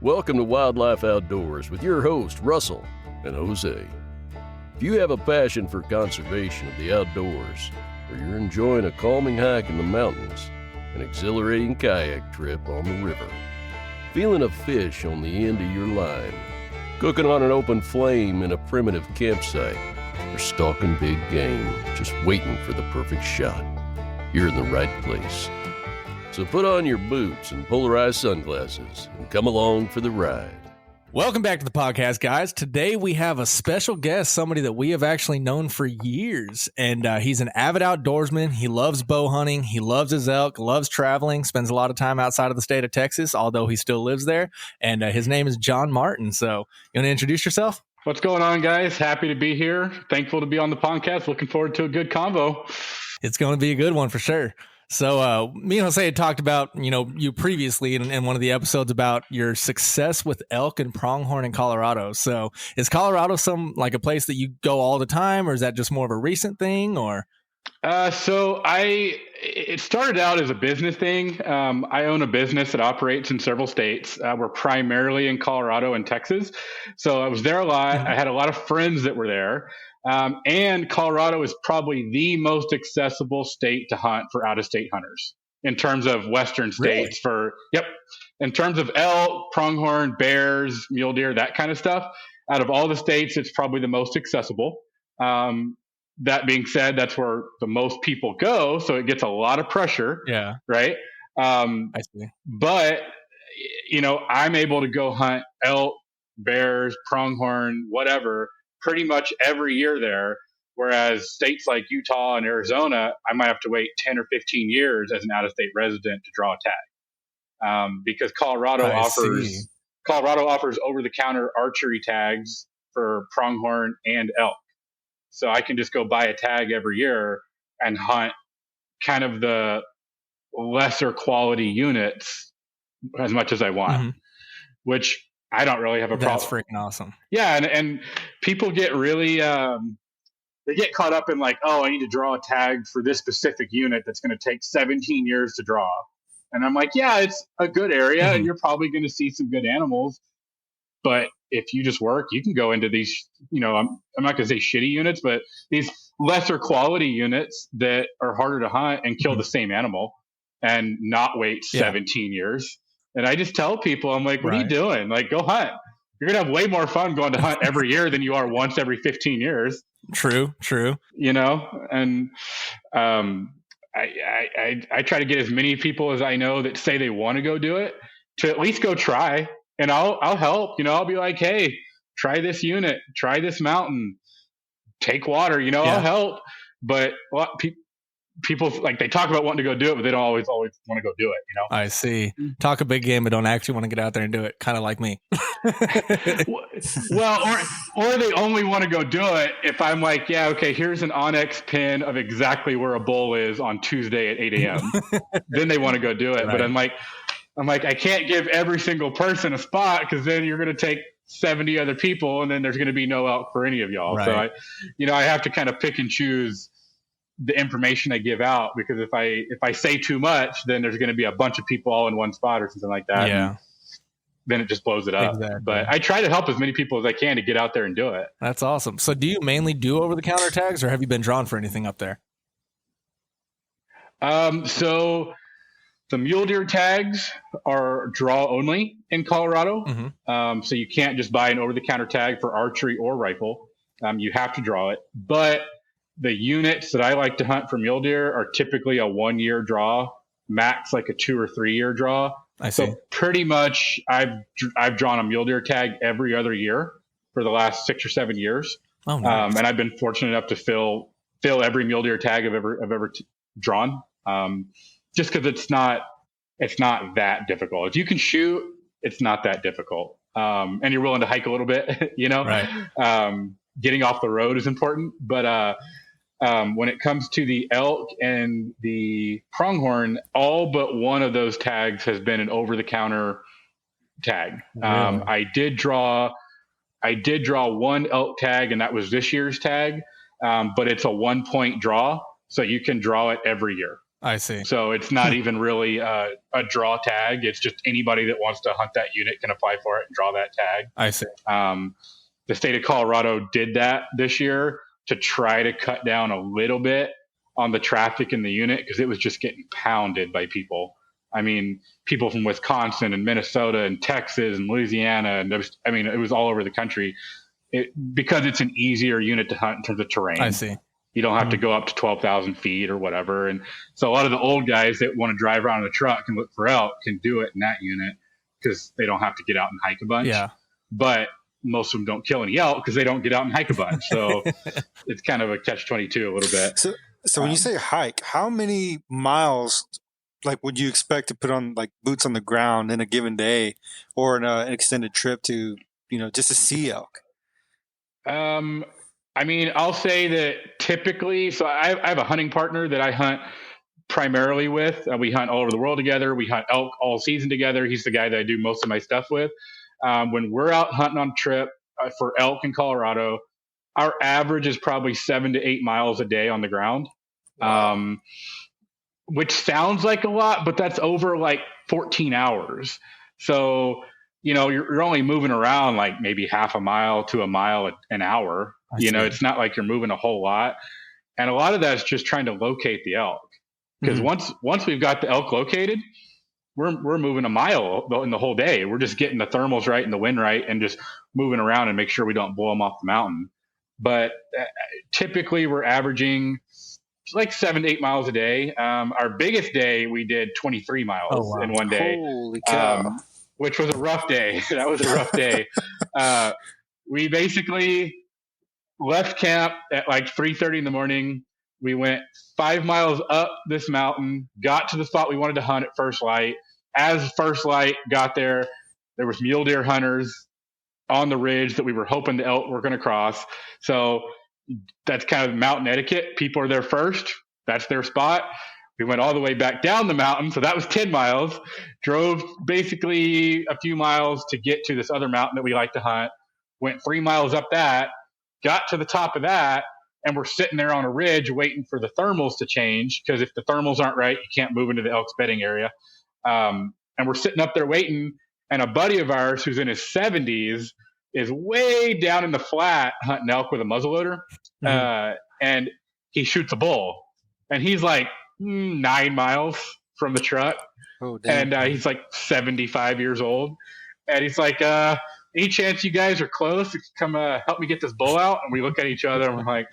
Welcome to Wildlife Outdoors with your host, Russell and Jose. If you have a passion for conservation of the outdoors, or you're enjoying a calming hike in the mountains, an exhilarating kayak trip on the river, feeling a fish on the end of your line, cooking on an open flame in a primitive campsite, or stalking big game, just waiting for the perfect shot, you're in the right place. So put on your boots and polarized sunglasses and come along for the ride. Welcome back to the podcast, guys. Today we have a special guest, somebody that we have actually known for years, and he's an avid outdoorsman. He loves bow hunting. He loves his elk, loves traveling, spends a lot of time outside of the state of Texas, although he still lives there, and his name is John Martin. So you want to introduce yourself? What's going on, guys? Happy to be here. Thankful to be on the podcast. Looking forward to a good convo. It's going to be a good one for sure. So me and Jose had talked about, you previously in one of the episodes about your success with elk and pronghorn in Colorado. So is Colorado a place that you go all the time, or is that just more of a recent thing, or? It started out as a business thing. I own a business that operates in several states. We're primarily in Colorado and Texas. So I was there a lot. I had a lot of friends that were there. And Colorado is probably the most accessible state to hunt for out-of-state hunters in terms of Western states. Really? In terms of elk, pronghorn, bears, mule deer, that kind of stuff. Out of all the states, it's probably the most accessible. That being said, that's where the most people go, so it gets a lot of pressure. Yeah. Right. I see. But I'm able to go hunt elk, bears, pronghorn, whatever, pretty much every year there, whereas states like Utah and Arizona, I might have to wait 10 or 15 years as an out-of-state resident to draw a tag, because Colorado offers over-the-counter archery tags for pronghorn and elk. So I can just go buy a tag every year and hunt kind of the lesser quality units as much as I want, which I don't really have a problem. That's freaking awesome. Yeah. And people get really, they get caught up in like, oh, I need to draw a tag for this specific unit that's going to take 17 years to draw. And I'm like, yeah, it's a good area and you're probably going to see some good animals. But if you just work, you can go into these, I'm not going to say shitty units, but these lesser quality units that are harder to hunt and kill the same animal and not wait 17 years. And I just tell people, I'm like, what are you doing? Like, go hunt. You're going to have way more fun going to hunt every year than you are once every 15 years. True. And I try to get as many people as I know that say they want to go do it to at least go try. And I'll help. I'll be like, hey, try this unit, try this mountain, take water. I'll help. But a lot of people like they talk about wanting to go do it, but they don't always want to go do it. I see. Talk a big game, but don't actually want to get out there and do it. Kind of like me. Well, or they only want to go do it if I'm like, yeah, okay, here's an Onyx pin of exactly where a bull is on Tuesday at 8 a.m. Then they want to go do it. Right. But I'm like, I can't give every single person a spot because then you're going to take 70 other people and then there's going to be no elk for any of y'all. Right. So I have to kind of pick and choose the information I give out, because if I say too much, then there's going to be a bunch of people all in one spot or something like that. Yeah. Then it just blows it up. Exactly. But I try to help as many people as I can to get out there and do it. That's awesome. So do you mainly do over-the-counter tags, or have you been drawn for anything up there? So the mule deer tags are draw only in Colorado. So you can't just buy an over-the-counter tag for archery or rifle. You have to draw it. But the units that I like to hunt for mule deer are typically a 1-year draw, max like a 2 or 3 year draw. I see. So pretty much I've drawn a mule deer tag every other year for the last 6 or 7 years. Oh, nice. And I've been fortunate enough to fill every mule deer tag I've ever drawn. Just because it's not that difficult. If you can shoot, it's not that difficult. And you're willing to hike a little bit, Right. Getting off the road is important. But when it comes to the elk and the pronghorn, all but one of those tags has been an over-the-counter tag. Really? I did draw one elk tag, and that was this year's tag. But it's a 1-point draw, so you can draw it every year. I see. So it's not even really a draw tag. It's just anybody that wants to hunt that unit can apply for it and draw that tag. I see. The state of Colorado did that this year to try to cut down a little bit on the traffic in the unit because it was just getting pounded by people. I mean, people from Wisconsin and Minnesota and Texas and Louisiana. And it was all over the country because it's an easier unit to hunt in terms of terrain. I see. You don't have to go up to 12,000 feet or whatever. And so a lot of the old guys that want to drive around in the truck and look for elk can do it in that unit because they don't have to get out and hike a bunch. Yeah. But most of them don't kill any elk because they don't get out and hike a bunch. So it's kind of a catch-22 a little bit. So when you say hike, how many miles like would you expect to put on like boots on the ground in a given day or in an extended trip to, just to see elk? I'll say that typically, so I have a hunting partner that I hunt primarily with. We hunt all over the world together. We hunt elk all season together. He's the guy that I do most of my stuff with. When we're out hunting on trip for elk in Colorado, our average is probably 7 to 8 miles a day on the ground. Wow. Which sounds like a lot, but that's over like 14 hours. So, you're only moving around like maybe half a mile to a mile an hour. It's not like you're moving a whole lot. And a lot of that's just trying to locate the elk. Because once we've got the elk located, we're moving a mile in the whole day. We're just getting the thermals right and the wind right and just moving around and make sure we don't blow them off the mountain. But typically we're averaging like 7 to 8 miles a day. Our biggest day, we did 23 miles in one day. Holy cow. Which was a rough day. That was a rough day. We basically left camp at like 3:30 in the morning. We went 5 miles up this mountain, got to the spot we wanted to hunt at first light. As first light got there was mule deer hunters on the ridge that we were hoping the elk were going to cross. So that's kind of mountain etiquette. People are there first. That's their spot. We went all the way back down the mountain. So that was 10 miles. Drove basically a few miles to get to this other mountain that we like to hunt. Went 3 miles up that, got to the top of that, and we're sitting there on a ridge waiting for the thermals to change. Because if the thermals aren't right, you can't move into the elk's bedding area. And we're sitting up there waiting. And a buddy of ours who's in his 70s is way down in the flat hunting elk with a muzzleloader. And he shoots a bull. And he's like 9 miles from the truck. Oh, damn. And he's like 75 years old. And he's like, any chance you guys are close to come help me get this bull out? And we look at each other and we're like,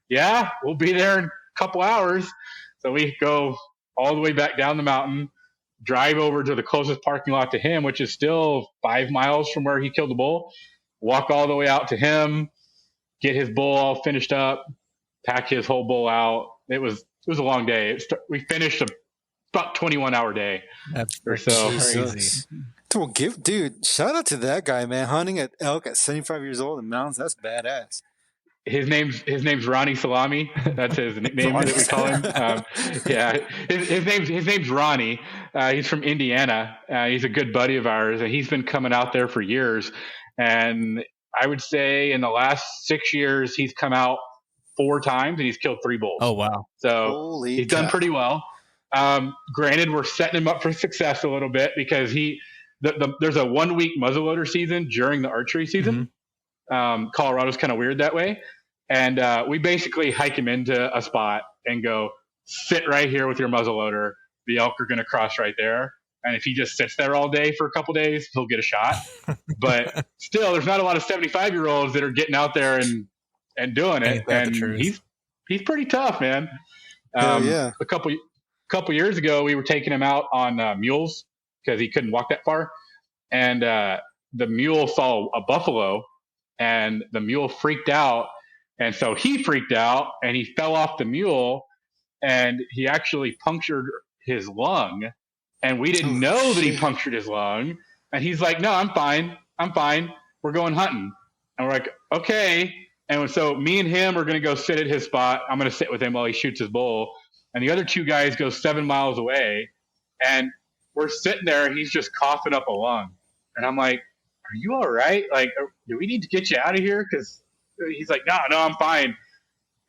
yeah, we'll be there in a couple hours. So we go all the way back down the mountain, drive over to the closest parking lot to him, which is still 5 miles from where he killed the bull, walk all the way out to him, get his bull all finished up, pack his whole bull out. It was a long day. We finished about 21-hour day. That's so crazy. Well, dude, shout out to that guy, man. Hunting at elk at 75 years old in mountains, that's badass. His name's Ronnie Salami. That's his nickname that we call him. His name's Ronnie. He's from Indiana. He's a good buddy of ours, and he's been coming out there for years. And I would say in the last 6 years, he's come out 4 times and he's killed 3 bulls. Oh, wow. So he's done pretty well. Granted, we're setting him up for success a little bit because there's a 1-week muzzleloader season during the archery season. Colorado's kind of weird that way. And we basically hike him into a spot and go, sit right here with your muzzleloader. The elk are going to cross right there. And if he just sits there all day for a couple days, he'll get a shot. But still, there's not a lot of 75-year-olds that are getting out there and doing it. And he's pretty tough, man. Yeah. A couple years ago, we were taking him out on mules because he couldn't walk that far. And the mule saw a buffalo, and the mule freaked out. And so he freaked out, and he fell off the mule, and he actually punctured his lung. And we didn't know that he punctured his lung. And he's like, no, I'm fine. We're going hunting. And we're like, okay. And so me and him are going to go sit at his spot. I'm going to sit with him while he shoots his bull. And the other 2 guys go 7 miles away. And we're sitting there, and he's just coughing up a lung. And I'm like, are you all right? Like, do we need to get you out of here? Because he's like, no, I'm fine.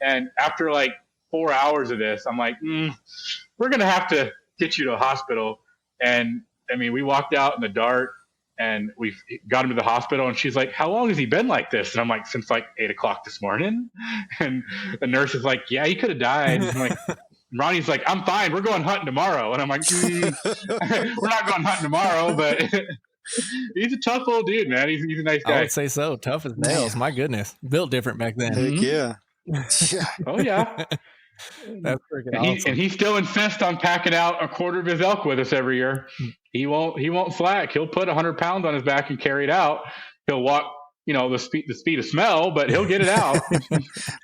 And after like 4 hours of this. I'm like, we're going to have to get you to a hospital. And I mean, we walked out in the dark and we got him to the hospital, and she's like, how long has he been like this? And I'm like, since like 8:00 this morning. And the nurse is like, yeah, he could have died. And I'm like, Ronnie's like, I'm fine. We're going hunting tomorrow. And I'm like, we're not going hunting tomorrow, but he's a tough old dude, man. He's a nice guy. I would say so. Tough as nails. My goodness. Built different back then. Heck yeah. Oh yeah. That's freaking awesome. And he still insists on packing out a quarter of his elk with us every year. He won't slack. He'll put 100 pounds on his back and carry it out. He'll walk, the speed of smell, but he'll get it out.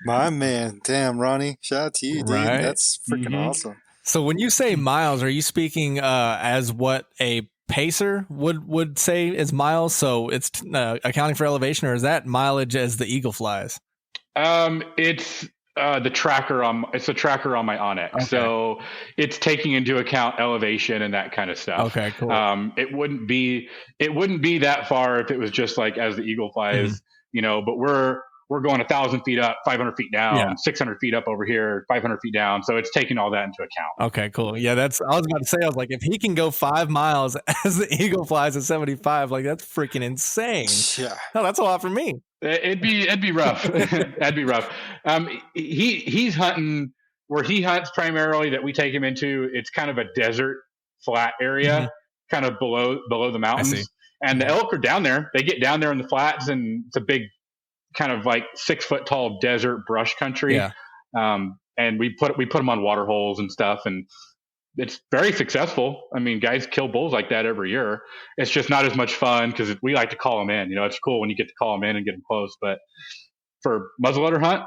My man. Damn, Ronnie. Shout out to you, dude. Right. That's freaking awesome. So when you say miles, are you speaking as what a pacer would say is miles? So it's accounting for elevation, or is that mileage as the eagle flies? It's the tracker on my Onyx. Okay. So it's taking into account elevation and that kind of stuff. Okay, cool. It wouldn't be that far if it was just like as the eagle flies, but we're going 1,000 feet up, 500 feet down, 600 feet up over here, 500 feet down. So it's taking all that into account. Okay, cool. Yeah, I was about to say, I was like, if he can go 5 miles as the eagle flies at 75, like that's freaking insane. Yeah. No, that's a lot for me. It'd be rough. That'd be rough. He's hunting where he hunts primarily that we take him into. It's kind of a desert flat area, kind of below the mountains. And the elk are down there. They get down there in the flats, and it's a big kind of like 6 foot tall desert brush country. Yeah. And we put them on water holes and stuff, and it's very successful. I mean, guys kill bulls like that every year. It's just not as much fun because we like to call them in. It's cool when you get to call them in and get them close. But for muzzleloader hunt,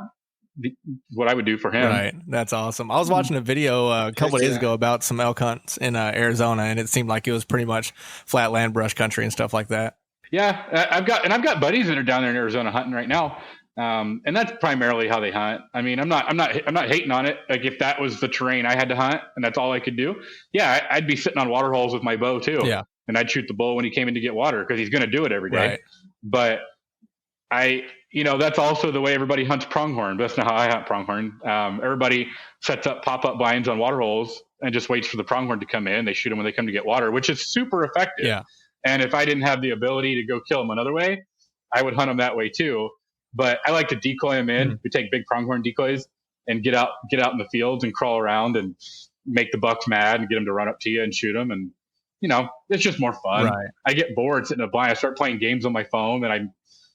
what I would do for him. Right. That's awesome. I was watching a video a couple of days ago about some elk hunts in Arizona, and it seemed like it was pretty much flatland brush country and stuff like that. Yeah, I've got buddies that are down there in Arizona hunting right now. And that's primarily how they hunt. I mean, I'm not hating on it. Like if that was the terrain I had to hunt and that's all I could do, I'd be sitting on water holes with my bow too. Yeah. And I'd shoot the bull when he came in to get water because he's going to do it every day. Right. But that's also the way everybody hunts pronghorn. That's not how I hunt pronghorn. Everybody sets up pop-up blinds on water holes and just waits for the pronghorn to come in. They shoot them when they come to get water, which is super effective. Yeah. And if I didn't have the ability to go kill them another way, I would hunt them that way too. But I like to decoy them in. We take big pronghorn decoys and get out in the fields and crawl around and make the bucks mad and get them to run up to you and shoot them. And, it's just more fun. Right. I get bored sitting in a blind. I start playing games on my phone and I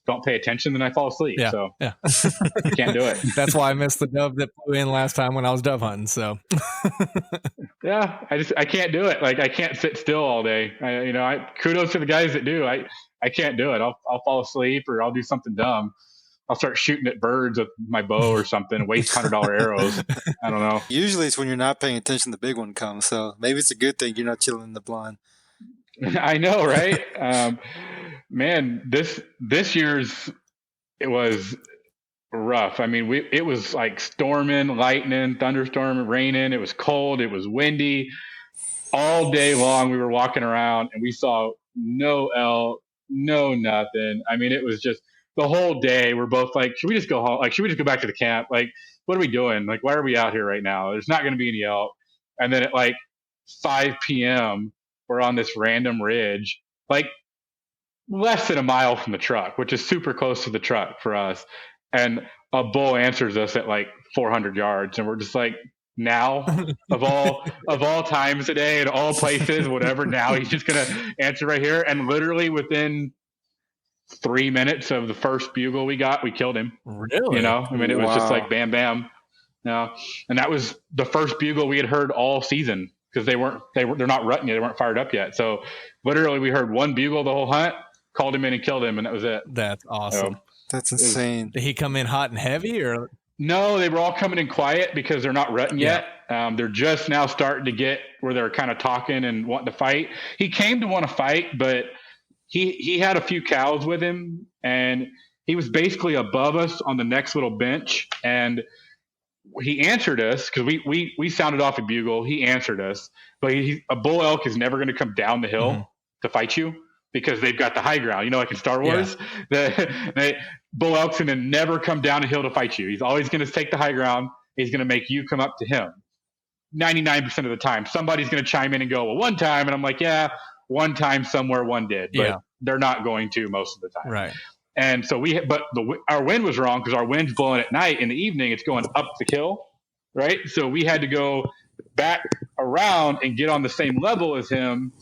don't pay attention, then I fall asleep. Yeah. So I can't do it. That's why I missed the dove that flew in last time when I was dove hunting. So yeah, I can't do it. Like I can't sit still all day. Kudos to the guys that do. I can't do it. I'll fall asleep or I'll do something dumb. I'll start shooting at birds with my bow or something, waste $100 arrows. I don't know. Usually it's when you're not paying attention, the big one comes. So maybe it's a good thing you're not chilling in the blind. I know, right? Man, this year's, it was rough. I mean, it was like storming, lightning, thunderstorm, raining. It was cold. It was windy. All day long we were walking around and we saw no elk, no nothing. I mean, it was just the whole day. We're both like, should we just go home? Like, should we just go back to the camp? Like, what are we doing? Like, why are we out here right now? There's not going to be any elk. And then at like 5 p.m., we're on this random ridge, like less than a mile from the truck, which is super close to the truck for us. And a bull answers us at like 400 yards. And we're just like, now of all times today and all places, whatever, now he's just going to answer right here. And literally within 3 minutes of the first bugle we got, we killed him. Really? I mean, it was just like bam, bam. No. And that was the first bugle we had heard all season because they're not rutting yet. They weren't fired up yet. So literally we heard one bugle the whole hunt, called him in and killed him. And that was it. That's awesome. That's insane. Did he come in hot and heavy or? No, they were all coming in quiet because they're not rutting yet. They're just now starting to get where they're kind of talking and wanting to fight. He came to want to fight, but he had a few cows with him and he was basically above us on the next little bench. And he answered us because we sounded off a bugle. He answered us, but a bull elk is never going to come down the hill to fight you because they've got the high ground. Like in Star Wars, bull elk's going to never come down a hill to fight you. He's always going to take the high ground is going to make you come up to him. 99% of the time, somebody's going to chime in and go, well, one time. And I'm like, yeah, one time somewhere one did, but they're not going to most of the time. Right. And so our wind was wrong because our wind's blowing at night. In the evening, it's going up the hill. Right. So we had to go back around and get on the same level as him.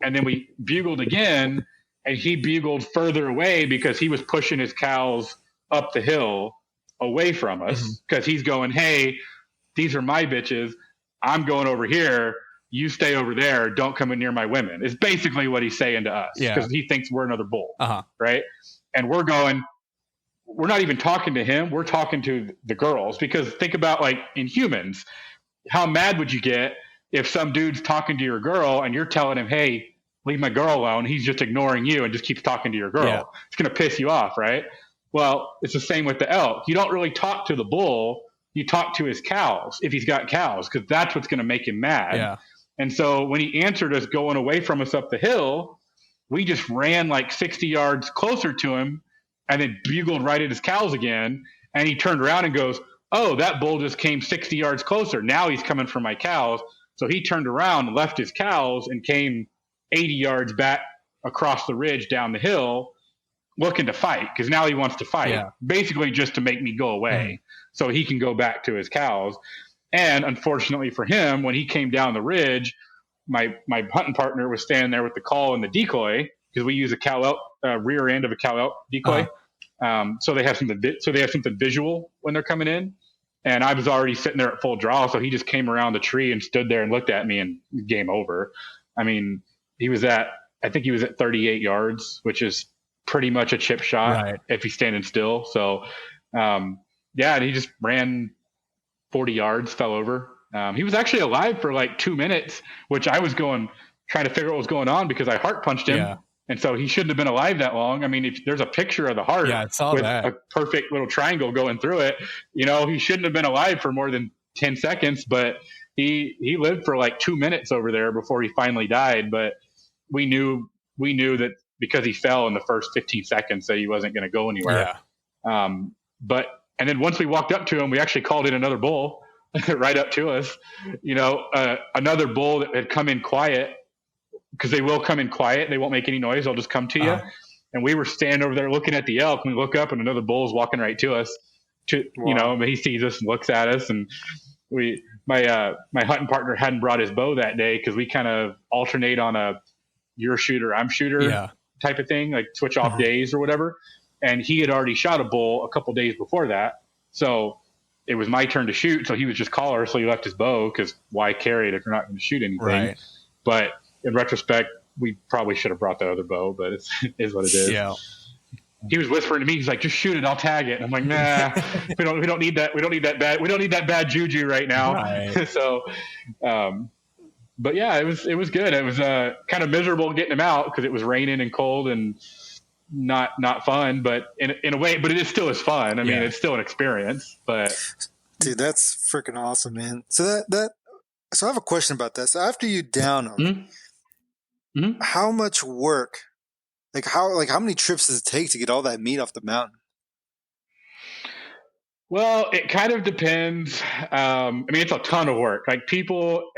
And then we bugled again, and he bugled further away because he was pushing his cows up the hill away from us because he's going, hey, these are my bitches. I'm going over here. You stay over there. Don't come in near my women. It's basically what he's saying to us because he thinks we're another bull. Right. And we're not even talking to him. We're talking to the girls because think about like in humans, how mad would you get if some dude's talking to your girl and you're telling him, hey, leave my girl alone. He's just ignoring you and just keeps talking to your girl. Yeah. It's going to piss you off. Right. Well, it's the same with the elk. You don't really talk to the bull. You talk to his cows if he's got cows, because that's what's going to make him mad. Yeah. And so when he answered us going away from us up the hill, we just ran like 60 yards closer to him and then bugled right at his cows again. And he turned around and goes, oh, that bull just came 60 yards closer. Now he's coming for my cows. So he turned around, left his cows, and came 80 yards back across the ridge down the hill looking to fight because now he wants to fight, basically just to make me go away so he can go back to his cows. And unfortunately for him, when he came down the ridge, my hunting partner was standing there with the call and the decoy because we use a cow elk rear end of a cow elk decoy. So they have something visual when they're coming in. And I was already sitting there at full draw. So he just came around the tree and stood there and looked at me and game over. I mean, I think he was at 38 yards, which is pretty much a chip shot if he's standing still. So, and he just ran 40 yards, fell over. He was actually alive for like 2 minutes, which I was trying to figure out what was going on because I heart punched him. Yeah. And so he shouldn't have been alive that long. I mean, if there's a picture of the heart with a perfect little triangle going through it, he shouldn't have been alive for more than 10 seconds, but he lived for like 2 minutes over there before he finally died. But we knew that because he fell in the first 15 seconds that he wasn't going to go anywhere. Yeah. And then once we walked up to him, we actually called in another bull right up to us, another bull that had come in quiet because they will come in quiet. They won't make any noise. They'll just come to you. And we were standing over there looking at the elk and we look up and another bull is walking right to us he sees us and looks at us. And my hunting partner hadn't brought his bow that day because we kind of alternate on a you're shooter, I'm shooter type of thing, like switch off days or whatever. And he had already shot a bull a couple days before that. So it was my turn to shoot. So he was just caller. So he left his bow because why carry it if you're not going to shoot anything? Right. But in retrospect, we probably should have brought the other bow, but it is what it is. Yeah. He was whispering to me. He's like, just shoot it. I'll tag it. And I'm like, nah, we don't need that. We don't need that bad juju right now. Right. So, but yeah, it was good. It was kind of miserable getting him out because it was raining and cold and not fun, but in a way, but it is still as fun. I mean, it's still an experience, but dude, that's freaking awesome, man. So so I have a question about that. So after you down them, how much work, how many trips does it take to get all that meat off the mountain? Well, it kind of depends. I mean, it's a ton of work. Like people,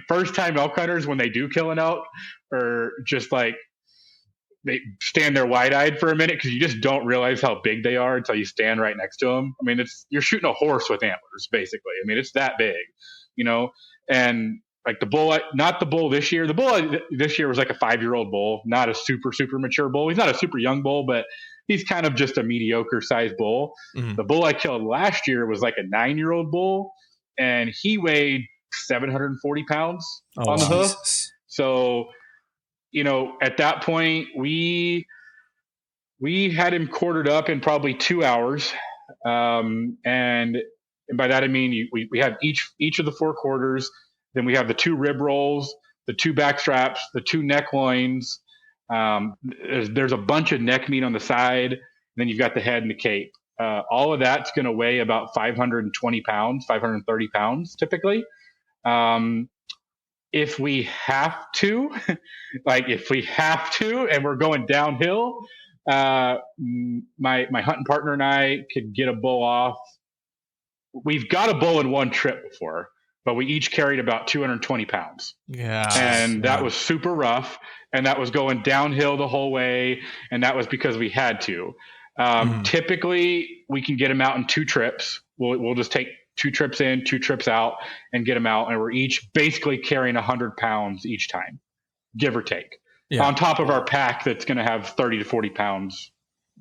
first time elk hunters, when they do kill an elk, or just like they stand there wide-eyed for a minute because you just don't realize how big they are until you stand right next to them. I mean, you're shooting a horse with antlers, basically. I mean, it's that big, and like the bull, not the bull this year. The bull this year was like a 5-year-old bull, not a super, super mature bull. He's not a super young bull, but he's kind of just a mediocre sized bull. Mm-hmm. The bull I killed last year was like a 9-year-old bull, and he weighed 740 pounds on the hoof. So, at that point we had him quartered up in probably 2 hours. And by that, I mean, we have each of the 4 quarters. Then we have the 2 rib rolls, the 2 back straps, the 2 neck loins. There's a bunch of neck meat on the side. And then you've got the head and the cape. All of that's going to weigh about 520 pounds, 530 pounds typically. If we have to, and we're going downhill, my hunting partner and I could get a bull off we've got a bull in one trip before, but we each carried about 220 pounds. Yeah. And that was super rough. And that was going downhill the whole way. And that was because we had to. Typically, we can get them out in 2 trips. We'll just take 2 trips in, 2 trips out, and get them out. And we're each basically carrying 100 pounds each time, give or take, on top of our pack that's going to have 30 to 40 pounds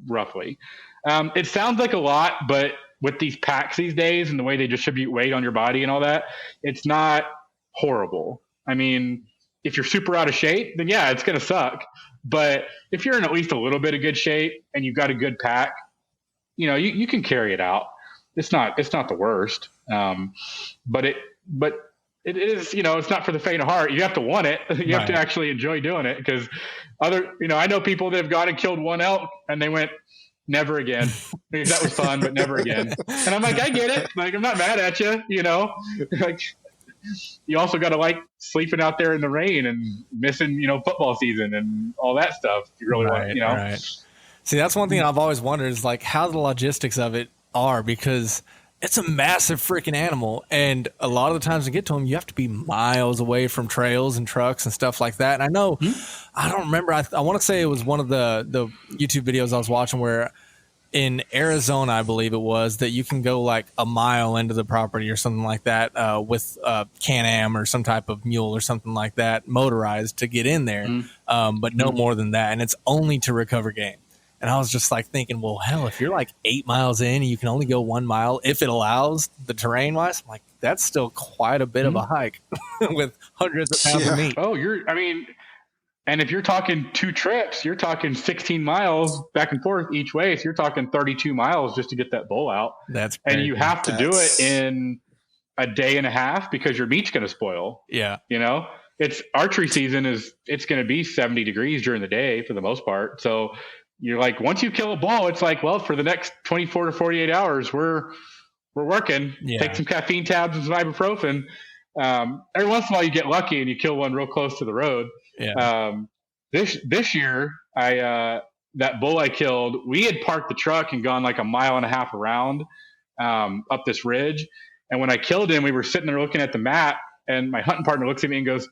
roughly. It sounds like a lot, but with these packs these days and the way they distribute weight on your body and all that, it's not horrible. I mean, if you're super out of shape, then yeah, it's going to suck. But if you're in at least a little bit of good shape and you've got a good pack, you can carry it out. It's not the worst. But it is, it's not for the faint of heart. You have to want it. You have to actually enjoy doing it, because I know people that have gone and killed one elk and they went, never again. That was fun, but never again. And I'm like, I get it. Like, I'm not mad at you, like, you also got to like sleeping out there in the rain and missing, football season and all that stuff. If you really want, Right. See, that's one thing I've always wondered is like how the logistics of it are, because it's a massive freaking animal. And a lot of the times to get to them, you have to be miles away from trails and trucks and stuff like that. And I know, I don't remember. I want to say it was one of the YouTube videos I was watching where in Arizona, I believe it was, that you can go like a mile into the property or something like that with Can-Am or some type of mule or something like that, motorized to get in there, but no more than that. And it's only to recover game. And I was just like thinking, well, hell, if you're like 8 miles in and you can only go 1 mile, if it allows the terrain wise, I'm like, that's still quite a bit of a hike with hundreds of pounds of meat. Oh, and if you're talking 2 trips, you're talking 16 miles back and forth each way. So you're talking 32 miles just to get that bull out. And you have to do it in a day and a half because your meat's going to spoil. Yeah. It's archery season it's going to be 70 degrees during the day for the most part. So you're like, once you kill a bull, it's like, well, for the next 24 to 48 hours, we're working. Take some caffeine tabs and some ibuprofen. Every once in a while you get lucky and you kill one real close to the road. This year, that bull I killed, we had parked the truck and gone like a mile and a half around up this ridge. And when I killed him, we were sitting there looking at the map, and my hunting partner looks at me and goes,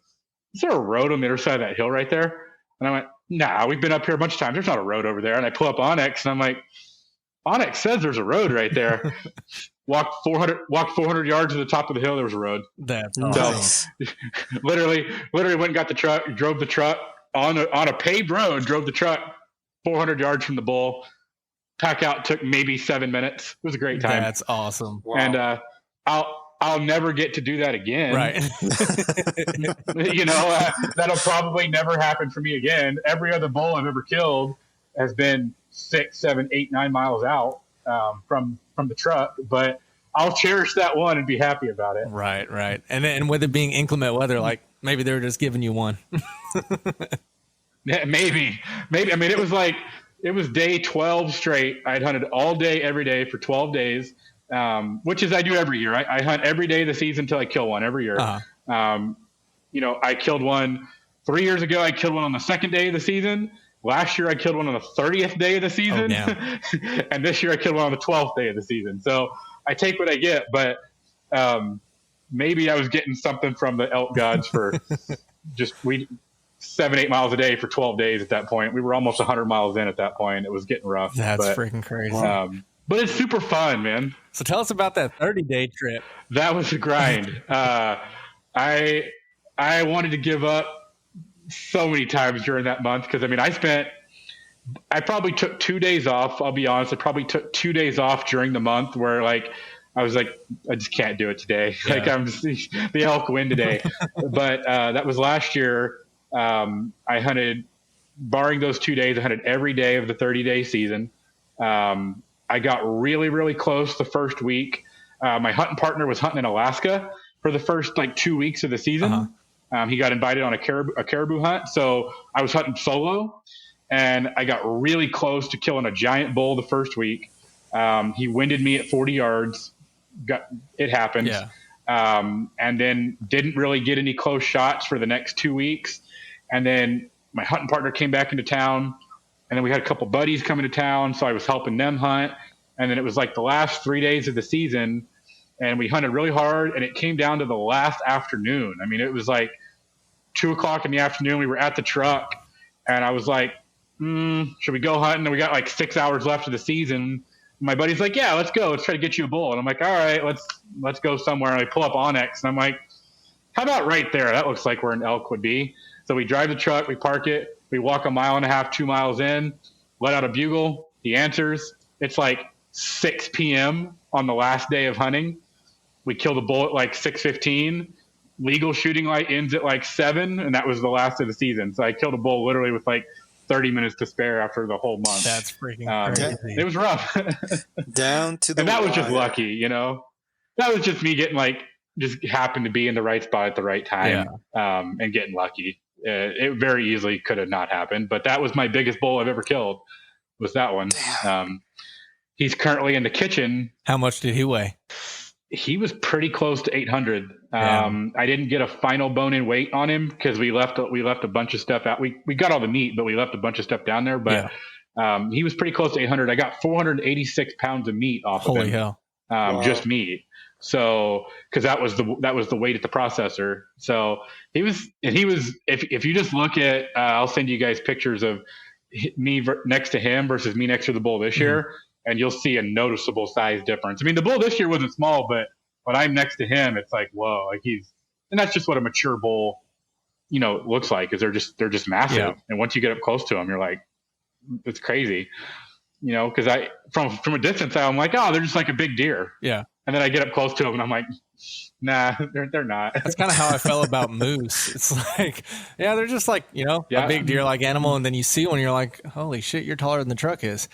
"Is there a road on the other side of that hill right there?" And I went, "Nah, we've been up here a bunch of times. There's not a road over there." And I pull up Onyx, and I'm like, "Onyx says there's a road right there." Walked 400 yards to the top of the hill. There was a road. That's awesome. So, literally went and got the truck, drove the truck on a paved road, drove the truck 400 yards from the bull. Pack out took maybe 7 minutes. It was a great time. That's awesome. Wow. And I'll never get to do that again. Right. That'll probably never happen for me again. Every other bull I've ever killed has been 6, 7, 8, 9 miles out from the truck, but I'll cherish that one and be happy about it. Right. And with it being inclement weather, like maybe they were just giving you one. Yeah, maybe. I mean, it was day 12 straight. I'd hunted all day, every day for 12 days, which is I do every year. I hunt every day of the season until I kill one every year. I killed one 3 years ago. I killed one on the second day of the season. Last year, I killed one on the 30th day of the season. And this year, I killed one on the 12th day of the season. So I take what I get, but maybe I was getting something from the elk gods for 7-8 miles a day for 12 days at that point. We were almost 100 miles in at that point. It was getting rough. That's freaking crazy. But it's super fun, man. So tell us about that 30-day trip. That was a grind. I wanted to give up so many times during that month because I probably took 2 days off. I'll be honest. I probably took 2 days off during the month where I was like, I just can't do it today. Yeah. I'm just the elk win today. But that was last year. I hunted, barring those 2 days, I hunted every day of the 30-day season. I got really, really close the first week. My hunting partner was hunting in Alaska for the first 2 weeks of the season. He got invited on a caribou hunt. So I was hunting solo, and I got really close to killing a giant bull the first week. He winded me at 40 yards. It happened. Yeah. And then didn't really get any close shots for the next 2 weeks. And then my hunting partner came back into town, and then we had a couple buddies coming to town. So I was helping them hunt. And then it was the last 3 days of the season, and we hunted really hard, and it came down to the last afternoon. I mean, it was like 2:00 in the afternoon. We were at the truck, and I was like, should we go hunting? And we got like 6 hours left of the season. My buddy's like, yeah, let's go. Let's try to get you a bull. And I'm like, all right, let's go somewhere. And I pull up Onyx, and I'm like, how about right there? That looks like where an elk would be. So we drive the truck, we park it, we walk 1.5 miles, 2 miles in, let out a bugle. He answers. It's like 6 p.m. on the last day of hunting. We kill the bull at like 6:15. Legal shooting light ends at like 7, and that was the last of the season. So I killed a bull literally with like 30 minutes to spare after the whole month. That's freaking crazy. It was rough. Down to the And that wire. was just lucky, you know. That was just me getting like, just happened to be in the right spot at the right time, and getting lucky. It very easily could have not happened, but that was my biggest bull I've ever killed, was that one. He's currently in the kitchen. How much did he weigh? He was pretty close to 800. I didn't get a final bone in weight on him because we left a bunch of stuff out. We got all the meat, but we left a bunch of stuff down there. But he was pretty close to 800. I got 486 pounds of meat off of him. Holy hell! Just meat. So, because that was the weight at the processor. So he was. If you just look at, I'll send you guys pictures of me next to him versus me next to the bull this year, and you'll see a noticeable size difference. I mean, the bull this year wasn't small, but when I'm next to him, it's like, whoa, like and that's just what a mature bull, you know, looks like, is they're just massive. Yeah. And once you get up close to them, you're like, it's crazy, you know, because from a distance, I'm like, oh, they're just like a big deer. Yeah. And then I get up close to them and I'm like, nah, they're not. That's kind of how I felt about moose. It's like, yeah, they're just like, you know, a big deer like animal. And then you see one, you're like, holy shit, you're taller than the truck is.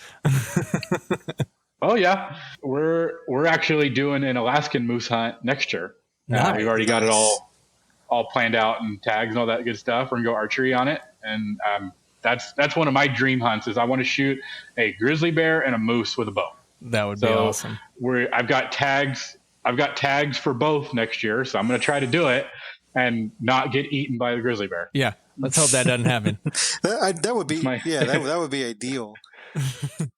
Oh yeah. We're actually doing an Alaskan moose hunt next year. Nice. We've already got it all planned out and tags and all that good stuff. We're gonna go archery on it. And that's one of my dream hunts, is I want to shoot a grizzly bear and a moose with a bow. That would be awesome. I've got tags for both next year, so I'm going to try to do it and not get eaten by the grizzly bear. Yeah, let's hope that doesn't happen. that would be that would be ideal.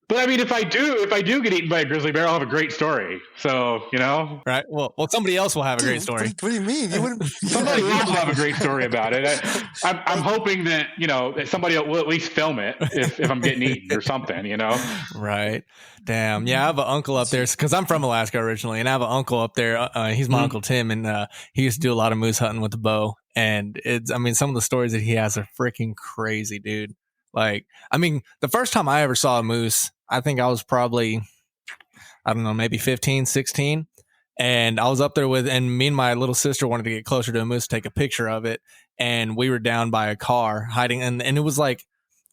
But I mean, if I do get eaten by a grizzly bear, I'll have a great story. So, you know, right? Well, somebody else will have a great story. What do you mean? You wouldn't? Somebody else will have a great story about it. I'm hoping that, you know, that somebody will at least film it if I'm getting eaten or something, you know? Right. Damn. Yeah, I have an uncle up there because I'm from Alaska originally, and I have an uncle up there. He's my Uncle Tim, and he used to do a lot of moose hunting with the bow. And some of the stories that he has are freaking crazy, dude. Like, I mean, the first time I ever saw a moose, I think I was probably, I don't know, maybe 15, 16. And I was up there and me and my little sister wanted to get closer to a moose, take a picture of it. And we were down by a car hiding. And it was like,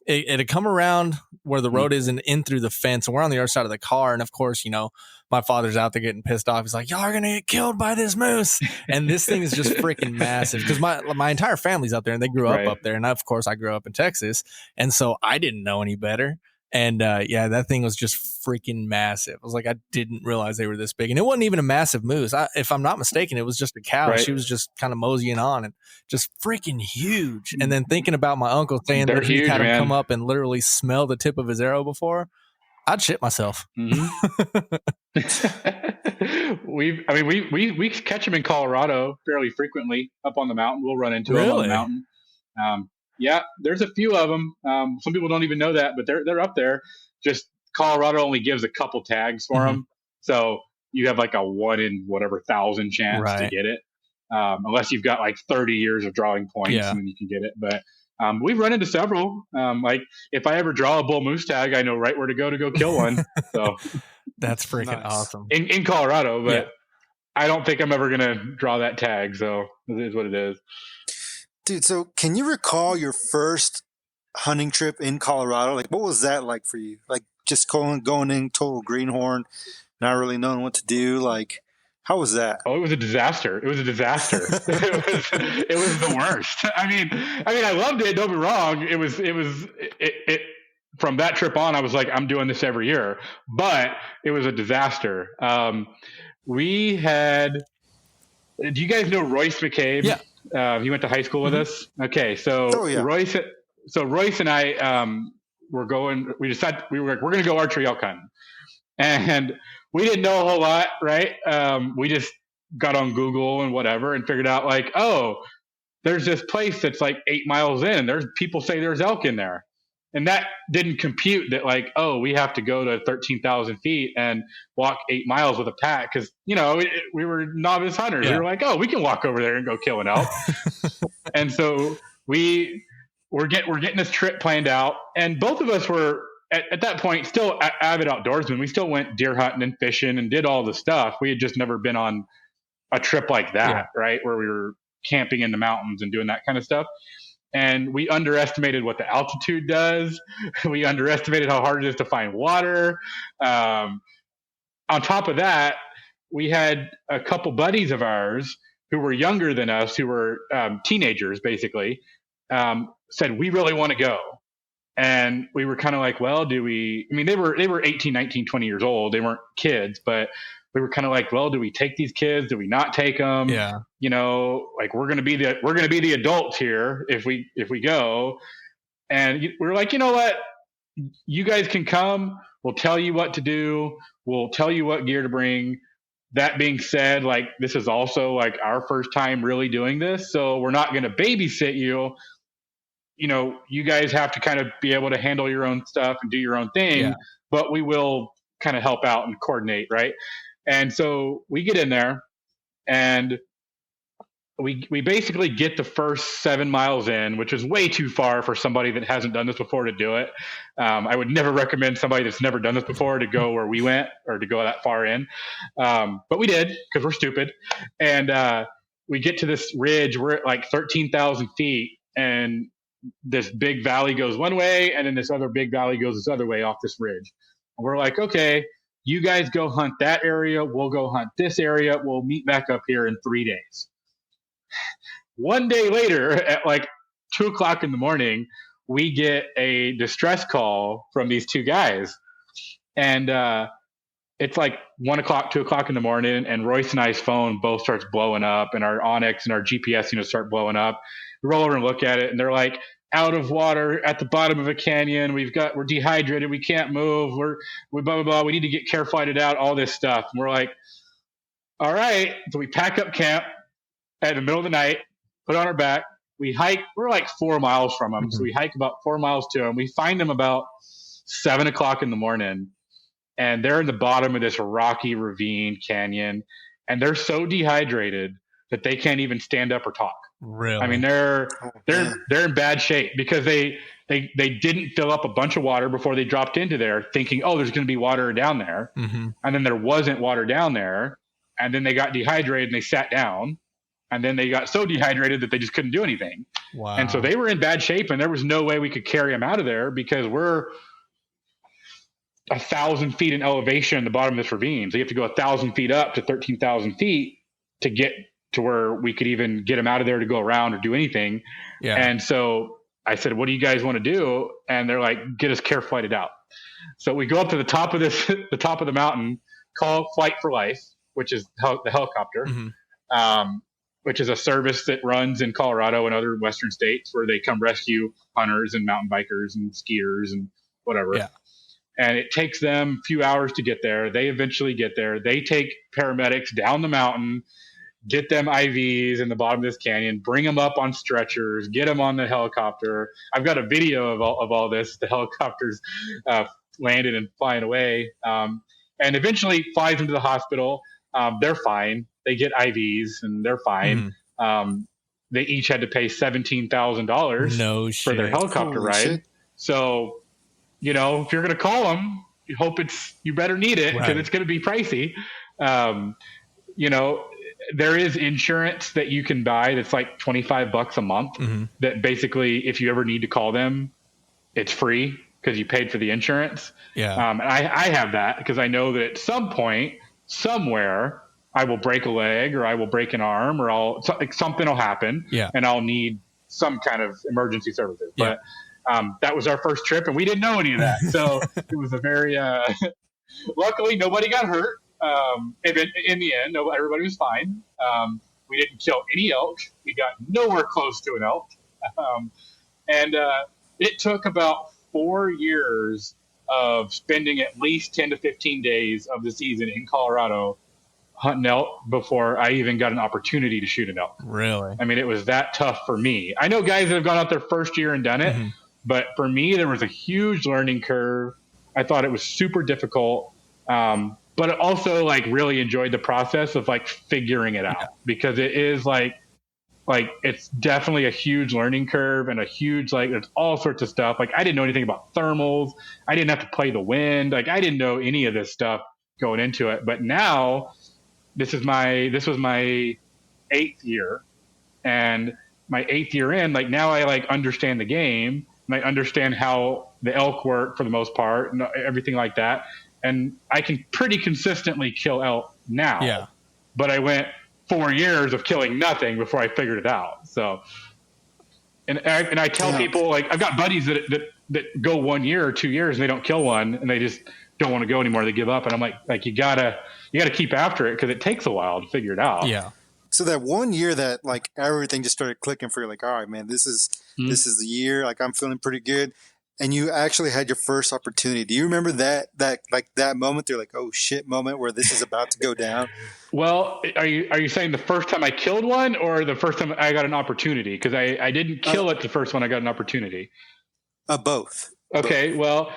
it had come around where the road is and in through the fence. And we're on the other side of the car. And of course, you know, my father's out there getting pissed off. He's like, y'all are going to get killed by this moose. And this thing is just freaking massive, because my entire family's up there and they grew up there. And of course I grew up in Texas. And so I didn't know any better. And that thing was just freaking massive. I was like, I didn't realize they were this big. And it wasn't even a massive moose. If I'm not mistaken, it was just a cow. Right. She was just kind of moseying on and just freaking huge. And then thinking about my uncle saying that he had him come up and literally smell the tip of his arrow before, I'd shit myself. Mm-hmm. we catch them in Colorado fairly frequently up on the mountain. We'll run into them on the mountain. Yeah, there's a few of them. Some people don't even know that, but they're up there. Just Colorado only gives a couple tags for them, so you have like a 1 in whatever 1,000 chance to get it, unless you've got like 30 years of drawing points, and then you can get it. But we've run into several. Like if I ever draw a bull moose tag, I know right where to go kill one. So that's freaking awesome in Colorado. But I don't think I'm ever gonna draw that tag. So it is what it is. Dude, so can you recall your first hunting trip in Colorado? Like, what was that like for you? Like, just going in total greenhorn, not really knowing what to do. Like, how was that? Oh, it was a disaster. It was the worst. I mean, I loved it. Don't be wrong. It was from that trip on, I was like, I'm doing this every year, but it was a disaster. We had, do you guys know Royce McCabe? Yeah. He went to high school with us. Okay, so Royce and I we decided we're going to go archery elk hunting, And we didn't know a whole lot, right? We just got on Google and whatever and figured out like, oh, there's this place that's like 8 miles in. There's people say there's elk in there. And that didn't compute that like, oh, we have to go to 13,000 feet and walk 8 miles with a pack. Cause we were novice hunters. Yeah. We were like, oh, we can walk over there and go kill an elk. And so we're getting this trip planned out. And both of us were at that point still avid outdoorsmen. We still went deer hunting and fishing and did all the stuff. We had just never been on a trip like that, right? Where we were camping in the mountains and doing that kind of stuff. And we underestimated what the altitude does. We underestimated how hard it is to find water. On top of that, we had a couple buddies of ours who were younger than us, who were teenagers, basically, said, we really want to go. And we were kind of like, well, do we? I mean, they were 18, 19, 20 years old. They weren't kids, but we were kind of like, well, do we take these kids? Do we not take them? Yeah. Like we're going to be the adults here if we go. And we were like, you know what? You guys can come. We'll tell you what to do. We'll tell you what gear to bring. That being said, like, this is also like our first time really doing this. So we're not going to babysit you. You guys have to kind of be able to handle your own stuff and do your own thing, but we will kind of help out and coordinate. Right. And so we get in there and we basically get the first 7 miles in, which is way too far for somebody that hasn't done this before to do it. I would never recommend somebody that's never done this before to go where we went or to go that far in. But we did because we're stupid. And we get to this ridge. We're at like 13,000 feet and this big valley goes one way. And then this other big valley goes this other way off this ridge. And we're like, okay, you guys go hunt that area. We'll go hunt this area. We'll meet back up here in 3 days. One day later, at like 2:00 in the morning, we get a distress call from these two guys. And it's like 1:00, 2:00 in the morning, and Royce and I's phone both starts blowing up, and our Onyx and our GPS start blowing up. We roll over and look at it, and they're like, out of water at the bottom of a canyon. We're dehydrated. We can't move. We blah, blah, blah. We need to get care flighted out, all this stuff. And we're like, all right. So we pack up camp at the middle of the night, put on our back. We hike. We're like 4 miles from them. Mm-hmm. So we hike about 4 miles to them. We find them about 7:00 in the morning. And they're in the bottom of this rocky ravine canyon. And they're so dehydrated that they can't even stand up or talk. Really? I mean, they're in bad shape because they didn't fill up a bunch of water before they dropped into there, thinking, oh, there's going to be water down there, and then there wasn't water down there, and then they got dehydrated and they sat down, and then they got so dehydrated that they just couldn't do anything. Wow! And so they were in bad shape, and there was no way we could carry them out of there because we're 1,000 feet in elevation in the bottom of this ravine. So you have to go 1,000 feet up to 13,000 feet to get to where we could even get them out of there to go around or do anything. Yeah. And so I said, what do you guys want to do? And they're like, get us care flighted out. So we go up to the top of the top of the mountain, call Flight for Life, which is the helicopter, which is a service that runs in Colorado and other Western states where they come rescue hunters and mountain bikers and skiers and whatever. Yeah. And it takes them a few hours to get there. They eventually get there. They take paramedics down the mountain, get them IVs in the bottom of this canyon, bring them up on stretchers, get them on the helicopter. I've got a video of all this. The helicopters landed and flying away, and eventually flies them to the hospital. They're fine. They get IVs and they're fine. They each had to pay $17,000 for their helicopter ride. Shit. So, if you're going to call them, you better need it because it's going to be pricey. There is insurance that you can buy that's like $25 a month that basically, if you ever need to call them, it's free because you paid for the insurance. Yeah. And I have that because I know that at some point, somewhere, I will break a leg or I will break an arm or something will happen and I'll need some kind of emergency services. Yeah. But that was our first trip and we didn't know any of that. So it was a very, luckily nobody got hurt. In the end, everybody was fine. We didn't kill any elk. We got nowhere close to an elk. And it took about 4 years of spending at least 10 to 15 days of the season in Colorado hunting elk before I even got an opportunity to shoot an elk. Really? I mean, it was that tough for me. I know guys that have gone out their first year and done it, but for me, there was a huge learning curve. I thought it was super difficult, but I also like really enjoyed the process of like figuring it out, because it is like it's definitely a huge learning curve and a huge, like, there's all sorts of stuff. Like I didn't know anything about thermals. I didn't have to play the wind. Like I didn't know any of this stuff going into it. But now this was my 8th year, and my 8th year in, like now I like understand the game and I understand how the elk work for the most part and everything like that. And I can pretty consistently kill elk now. Yeah. But I went 4 years of killing nothing before I figured it out. So, and I tell people, like, I've got buddies that go 1 year or 2 years and they don't kill one and they just don't want to go anymore. They give up. And I'm like you gotta keep after it, because it takes a while to figure it out. Yeah. So that 1 year that like everything just started clicking for you, like, all right, man, this is the year. Like I'm feeling pretty good. And you actually had your first opportunity. Do you remember that moment? They're like, oh shit moment where this is about to go down? Well, are you saying the first time I killed one or the first time I got an opportunity? Because I didn't kill it the first one I got an opportunity. Both. Okay, well,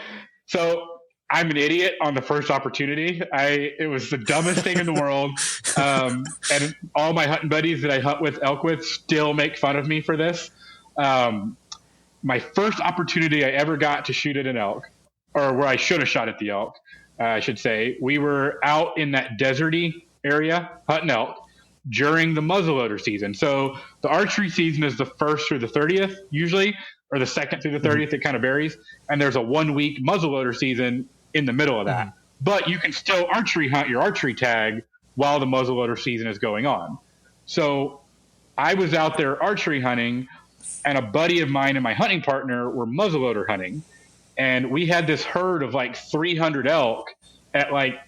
so I'm an idiot on the first opportunity. It was the dumbest thing in the world. And all my hunting buddies that I hunt with elk with still make fun of me for this. My first opportunity I ever got to shoot at an elk, or where I should have shot at the elk, I should say, we were out in that deserty area hunting elk during the muzzleloader season. So the archery season is the 1st through the 30th usually, or the 2nd through the 30th. It kind of varies. And there's a 1 week muzzleloader season in the middle of that. But you can still archery hunt your archery tag while the muzzleloader season is going on. So I was out there archery hunting, and a buddy of mine and my hunting partner were muzzleloader hunting. And we had this herd of like 300 elk at like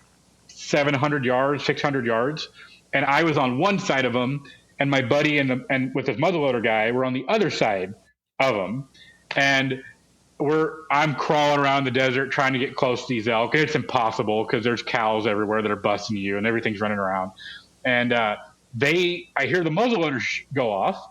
700 yards, 600 yards. And I was on one side of them, and my buddy and with his muzzleloader guy were on the other side of them. And I'm crawling around the desert trying to get close to these elk. It's impossible because there's cows everywhere that are busting you and everything's running around. And I hear the muzzleloader go off,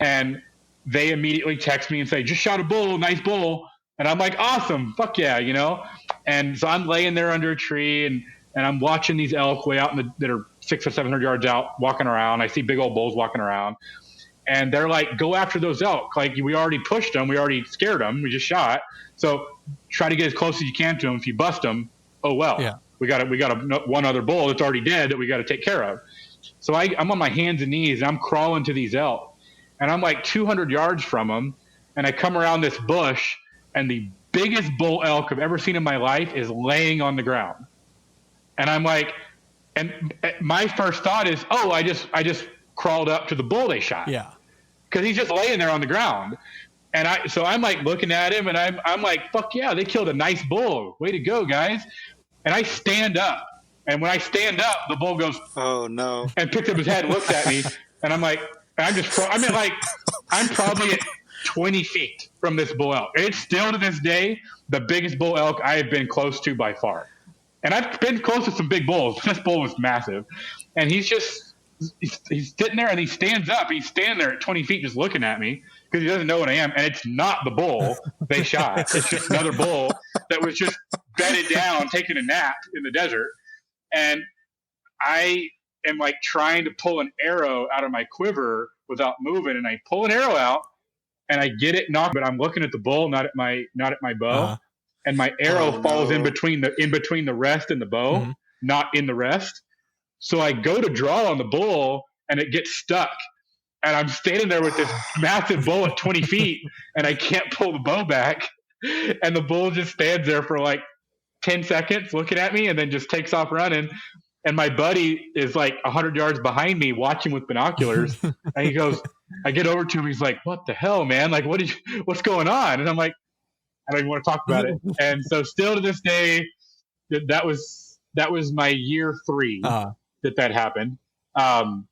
and they immediately text me and say, just shot a bull, nice bull. And I'm like, awesome, fuck yeah, you know? And so I'm laying there under a tree, and I'm watching these elk way out that are 600 or 700 yards out walking around. I see big old bulls walking around. And they're like, go after those elk. Like, we already pushed them. We already scared them. We just shot. So try to get as close as you can to them. If you bust them, oh, well. Yeah. We got one other bull that's already dead that we got to take care of. So I'm on my hands and knees, and I'm crawling to these elk. And I'm like 200 yards from them, and I come around this bush, and the biggest bull elk I've ever seen in my life is laying on the ground. And I'm like, and my first thought is, oh, I just crawled up to the bull they shot. Yeah. Because he's just laying there on the ground. And so I'm like looking at him, and I'm like, fuck yeah, they killed a nice bull. Way to go, guys. And I stand up. And when I stand up, the bull goes, oh no, and picks up his head and looks at me. And I'm like, I'm probably at 20 feet from this bull elk. It's still to this day the biggest bull elk I have been close to by far. And I've been close to some big bulls. This bull was massive. And he's sitting there, and he stands up. He's standing there at 20 feet just looking at me because he doesn't know what I am. And it's not the bull they shot. It's just another bull that was just bedded down, taking a nap in the desert. And I am like trying to pull an arrow out of my quiver without moving. And I pull an arrow out, and I get it knocked, but I'm looking at the bull, not at my bow. And my arrow falls in between the rest and the bow, not in the rest. So I go to draw on the bull, and it gets stuck. And I'm standing there with this massive bull at 20 feet, and I can't pull the bow back. And the bull just stands there for like 10 seconds looking at me, and then just takes off running. And my buddy is like 100 yards behind me watching with binoculars. And he goes, I get over to him. He's like, what the hell, man? Like, what's going on? And I'm like, I don't even want to talk about it. And so still to this day, that was my year 3 that happened.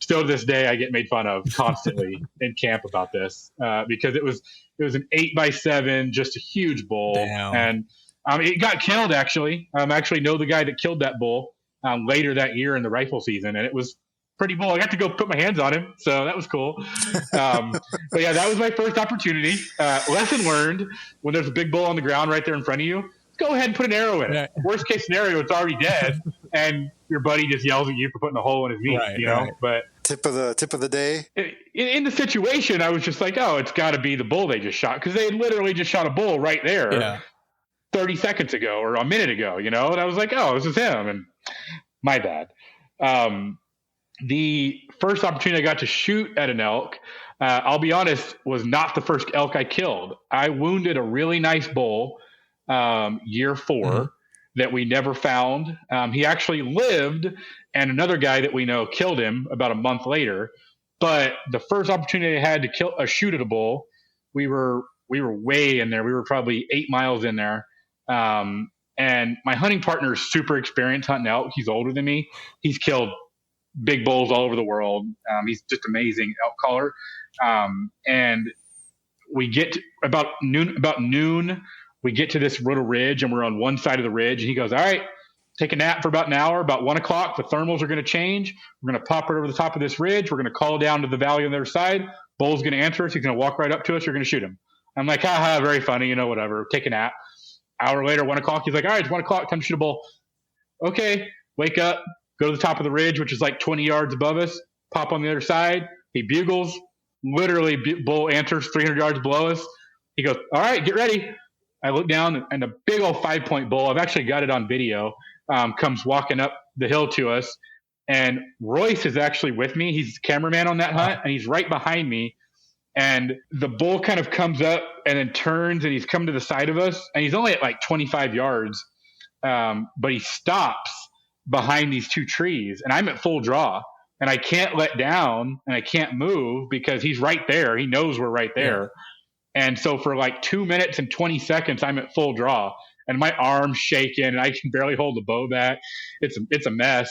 Still to this day, I get made fun of constantly in camp about this because it was an 8x7, just a huge bull. Damn. And It got killed, actually. Actually know the guy that killed that bull later that year in the rifle season, and it was pretty cool. I got to go put my hands on him, so that was cool. But yeah, that was my first opportunity. Lesson learned: when there's a big bull on the ground right there in front of you, go ahead and put an arrow in it. Worst case scenario, it's already dead, and your buddy just yells at you for putting a hole in his meat. You know, but tip of the day. In the situation, I was just like, oh, it's got to be the bull they just shot, because they had literally just shot a bull right there 30 seconds ago or a minute ago, you know? And I was like, oh, this is him. And my bad. The first opportunity I got to shoot at an elk, I'll be honest, was not the first elk I killed. I wounded a really nice bull year 4 that we never found. He actually lived, and another guy that we know killed him about a month later. But the first opportunity I had to shoot at a bull, we were way in there. We were probably 8 miles in there. And my hunting partner is super experienced hunting elk. He's older than me. He's killed big bulls all over the world. He's just amazing elk caller. And we get to about noon, we get to this little ridge, and we're on one side of the ridge. And he goes, all right, take a nap for about an hour. About 1 o'clock, the thermals are going to change. We're going to pop right over the top of this ridge. We're going to call down to the valley on the other side. Bull's going to answer us. He's going to walk right up to us. You're going to shoot him. I'm like, haha, very funny, you know, whatever. Take a nap. Hour later, 1 o'clock, he's like, all right, it's 1 o'clock, time to shoot a bull. Okay, wake up, go to the top of the ridge, which is like 20 yards above us, pop on the other side. He bugles, literally bull answers 300 yards below us. He goes, all right, get ready. I look down, and a big old 5-point bull, I've actually got it on video, comes walking up the hill to us. And Royce is actually with me. He's the cameraman on that hunt, and he's right behind me. And the bull kind of comes up and then turns, and he's come to the side of us, and he's only at like 25 yards. But he stops behind these 2 trees, and I'm at full draw, and I can't let down and I can't move because he's right there. He knows we're right there. Yeah. And so for like 2 minutes and 20 seconds, I'm at full draw, and my arm's shaking, and I can barely hold the bow back. It's a mess.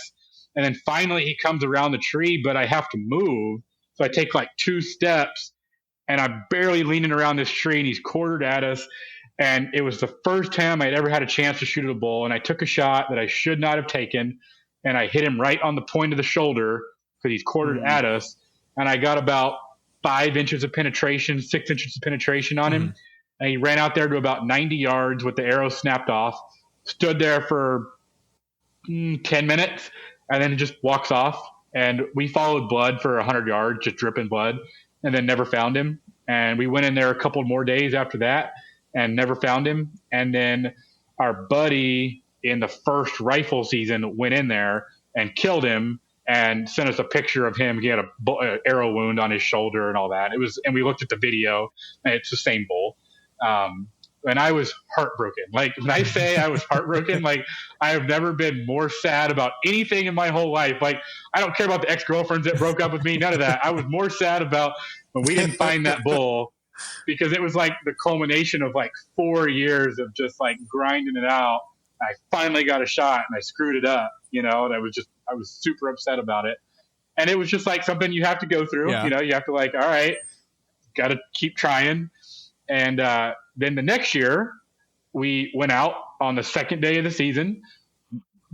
And then finally he comes around the tree, but I have to move. So I take like 2 steps, and I'm barely leaning around this tree, and he's quartered at us. And it was the first time I'd ever had a chance to shoot at a bull. And I took a shot that I should not have taken, and I hit him right on the point of the shoulder because he's quartered at us. And I got about 5 inches of penetration, 6 inches of penetration on him. And he ran out there to about 90 yards with the arrow snapped off, stood there for 10 minutes, and then it just walks off. And we followed blood for 100 yards, just dripping blood, and then never found him. And we went in there a couple more days after that and never found him. And then our buddy in the first rifle season went in there and killed him and sent us a picture of him. He had an arrow wound on his shoulder and all that. And we looked at the video, and it's the same bull. And I was heartbroken. Like, when I say I was heartbroken, like, I have never been more sad about anything in my whole life. Like, I don't care about the ex-girlfriends that broke up with me, none of that. I was more sad about when we didn't find that bull, because it was like the culmination of like 4 years of just like grinding it out. I finally got a shot, and I screwed it up, you know, and I was super upset about it. And it was just like something you have to go through, you know, you have to like, all right, got to keep trying. And then the next year, we went out on the second day of the season,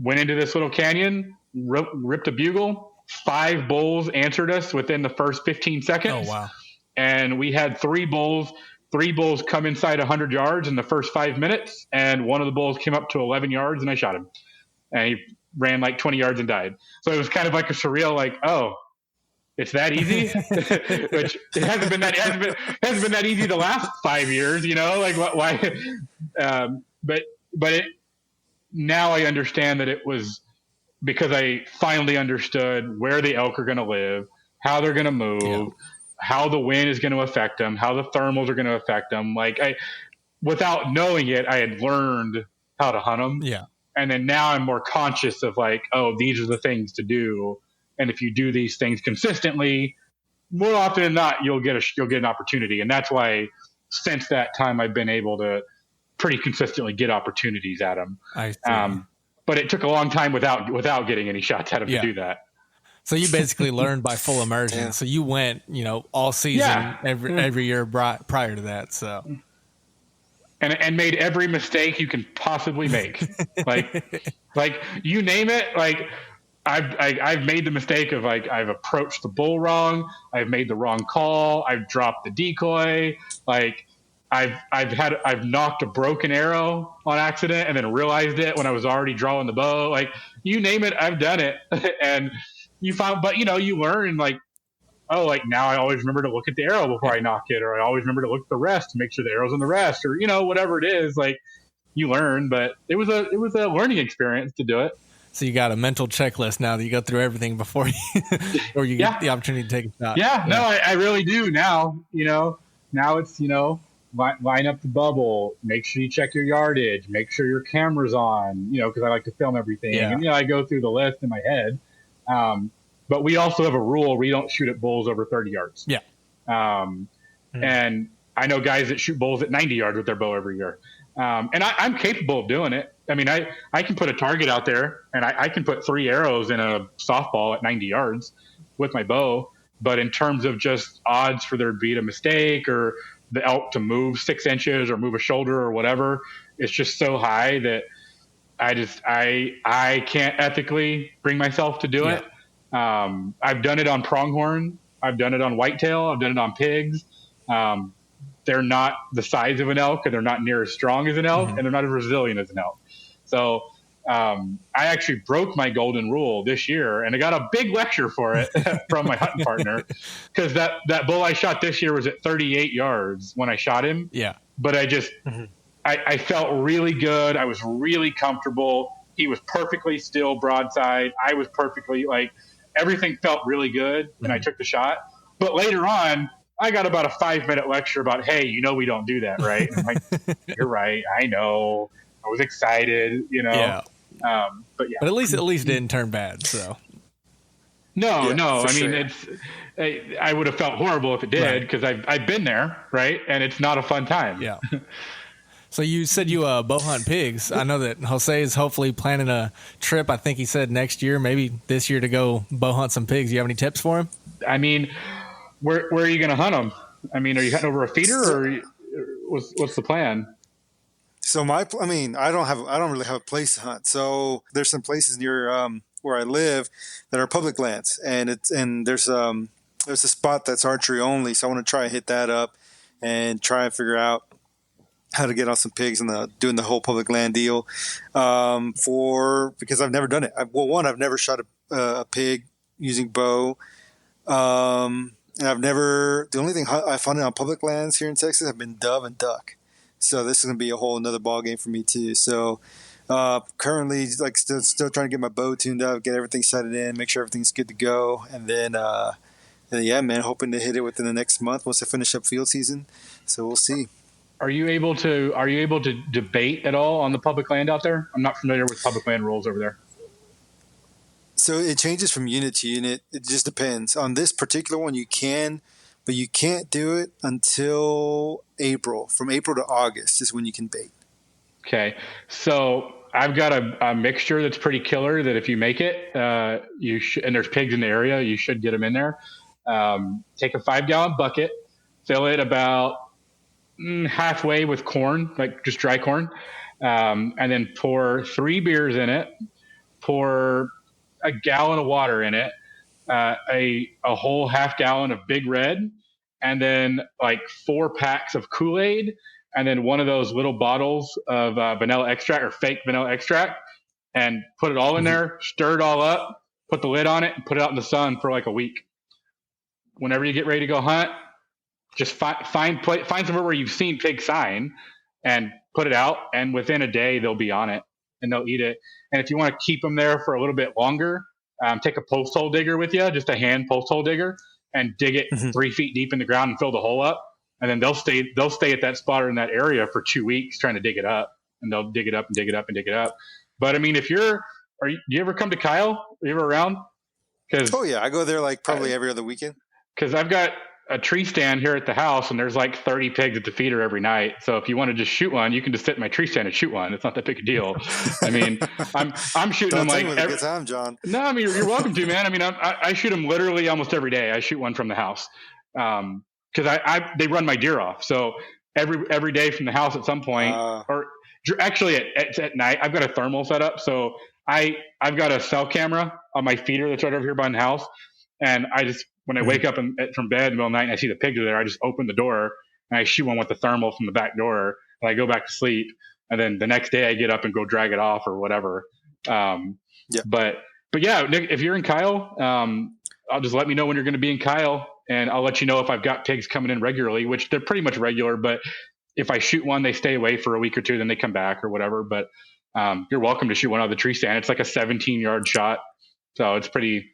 went into this little canyon, ripped a bugle. 5 bulls answered us within the first 15 seconds. Oh, wow. And we had 3 bulls. 3 bulls come inside 100 yards in the first 5 minutes. And one of the bulls came up to 11 yards, and I shot him. And he ran like 20 yards and died. So it was kind of like a surreal, like, oh, it's that easy. Which it hasn't been that easy the last 5 years, you know, like why? But now I understand that it was because I finally understood where the elk are going to live, how they're going to move, how the wind is going to affect them, how the thermals are going to affect them. Like, without knowing it, I had learned how to hunt them. Yeah. And then now I'm more conscious of like, oh, these are the things to do. And if you do these things consistently, more often than not, you'll get an opportunity. And that's why since that time, I've been able to pretty consistently get opportunities at them. I see. But it took a long time without getting any shots at them to do that. So you basically learned by full immersion. Yeah. So you went, all season, every year prior to that. So. and made every mistake you can possibly make. like you name it. Like I've made the mistake of like I've approached the bull wrong. I've made the wrong call. I've dropped the decoy. Like I've knocked a broken arrow on accident and then realized it when I was already drawing the bow. Like you name it, I've done it. And you found, but you learn like, oh, like now I always remember to look at the arrow before I knock it, or I always remember to look at the rest to make sure the arrow's on the rest, or whatever it is. Like you learn, but it was a learning experience to do it. So you got a mental checklist now that you go through everything before you or you get the opportunity to take a shot. Yeah. No, I really do now. Now it's line up the bubble, make sure you check your yardage, make sure your camera's on. Because I like to film everything. Yeah. And I go through the list in my head. But we also have a rule: we don't shoot at bulls over 30 yards. Yeah. And I know guys that shoot bulls at 90 yards with their bow every year. And I'm capable of doing it. I mean, I can put a target out there and I can put 3 arrows in a softball at 90 yards with my bow. But in terms of just odds for there to be a mistake or the elk to move 6 inches or move a shoulder or whatever, it's just so high that I can't ethically bring myself to do it. I've done it on pronghorn. I've done it on whitetail. I've done it on pigs. They're not the size of an elk, and they're not near as strong as an elk, and they're not as resilient as an elk. So I actually broke my golden rule this year, and I got a big lecture for it from my hunting partner, because that bull I shot this year was at 38 yards when I shot him. Yeah. But I just I felt really good. I was really comfortable. He was perfectly still broadside. I was perfectly everything felt really good when I took the shot. But later on, I got about a 5-minute lecture about, hey, we don't do that, right? And I'm like, you're right. I know. I was excited, Yeah. But yeah. But at least it didn't turn bad. So. No. I sure. mean, I would have felt horrible if it did, because I've been there, right? And it's not a fun time. Yeah. So you said you bow hunt pigs. I know that Jose is hopefully planning a trip. I think he said next year, maybe this year, to go bow hunt some pigs. You have any tips for him? I mean, where are you going to hunt them? I mean, are you hunting over a feeder, or what's the plan? So I don't really have a place to hunt. So there's some places near where I live that are public lands, and there's a spot that's archery only. So I want to try and hit that up and try and figure out how to get on some pigs and doing the whole public land deal. Because I've never done it. I've never shot a pig using bow. And the only thing I found on public lands here in Texas have been dove and duck. So this is going to be a whole another ball game for me too. So currently, still trying to get my bow tuned up, get everything set it in, make sure everything's good to go, and then hoping to hit it within the next month once I finish up field season. So we'll see. Are you able to debate at all on the public land out there? I'm not familiar with public land rules over there. So it changes from unit to unit. It just depends. On this particular one, you can, but you can't do it until April. From April to August is when you can bait. Okay. So I've got a mixture that's pretty killer that if you make it, and there's pigs in the area, you should get them in there. Take a 5-gallon bucket, fill it about halfway with corn, like just dry corn, and then pour 3 beers in it, pour a gallon of water in it, a whole half gallon of Big Red, and then like 4 packs of Kool-Aid, and then one of those little bottles of vanilla extract or fake vanilla extract, and put it all in there, stir it all up, put the lid on it, and put it out in the sun for like a week. Whenever you get ready to go hunt, just find somewhere where you've seen pig sign and put it out, and within a day they'll be on it and they'll eat it. And if you want to keep them there for a little bit longer, take a post hole digger with you, just a hand post hole digger, and dig it 3 feet deep in the ground and fill the hole up. And then they'll stay at that spot or in that area for 2 weeks trying to dig it up, and they'll dig it up and dig it up and dig it up. But I mean, do you ever come to Kyle? Are you ever around? Oh yeah, I go there like probably every other weekend. Because I've got a tree stand here at the house, and there's like 30 pigs at the feeder every night. So if you want to just shoot one, you can just sit in my tree stand and shoot one. It's not that big a deal. I mean, I'm shooting them like every time, John. No, I mean, you're welcome to, man. I mean, I shoot them literally almost every day. I shoot one from the house because they run my deer off. So every day from the house at some point, or actually at night. I've got a thermal set up, so I've got a cell camera on my feeder that's right over here behind the house, and I just when I wake up from bed in the middle of the night and I see the pigs are there, I just open the door and I shoot one with the thermal from the back door, and I go back to sleep, and then the next day I get up and go drag it off or whatever. But yeah, Nick, if you're in Kyle, I'll just let me know when you're going to be in Kyle, and I'll let you know if I've got pigs coming in regularly, which they're pretty much regular, but if I shoot one, they stay away for a week or two, then they come back or whatever. But you're welcome to shoot one out of the tree stand. It's like a 17-yard shot, so it's pretty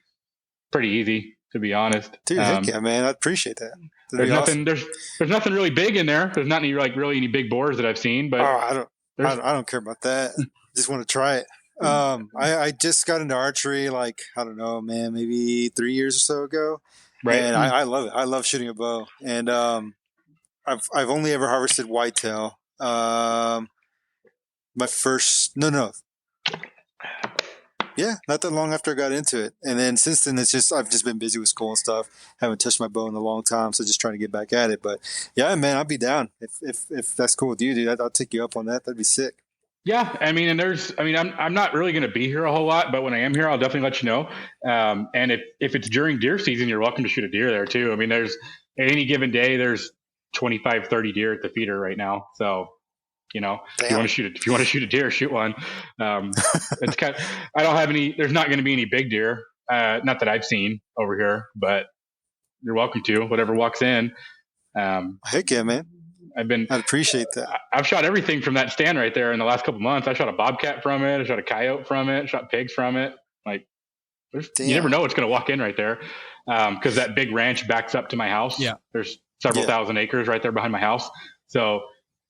easy, to be honest. Dude, heck yeah, man, I appreciate that. There's nothing. Awesome. There's nothing really big in there. There's not any big boars that I've seen. But I don't care about that. Just want to try it. I just got into archery, like, I don't know, man, maybe 3 years or so ago. Right. And I love it. I love shooting a bow. And I've only ever harvested whitetail. My first yeah, not that long after I got into it. And then since then I've just been busy with school and stuff. Haven't touched my bow in a long time, so just trying to get back at it. But yeah, man, I'll be down. If that's cool with you, dude, I'll take you up on that. That'd be sick. Yeah, I mean, I'm not really going to be here a whole lot, but when I am here, I'll definitely let you know. And if it's during deer season, you're welcome to shoot a deer there too. I mean, there's at any given day, there's 25, 30 deer at the feeder right now. So, if you want to shoot a deer, shoot one. It's I don't have any. There's not going to be any big deer, not that I've seen over here, but you're welcome to whatever walks in. Heck yeah, man. I'd appreciate that. I've shot everything from that stand right there in the last couple of months. I shot a bobcat from it. I shot a coyote from it. I shot pigs from it. Like, you never know what's going to walk in right there. Because that big ranch backs up to my house. Yeah. There's several thousand acres right there behind my house. So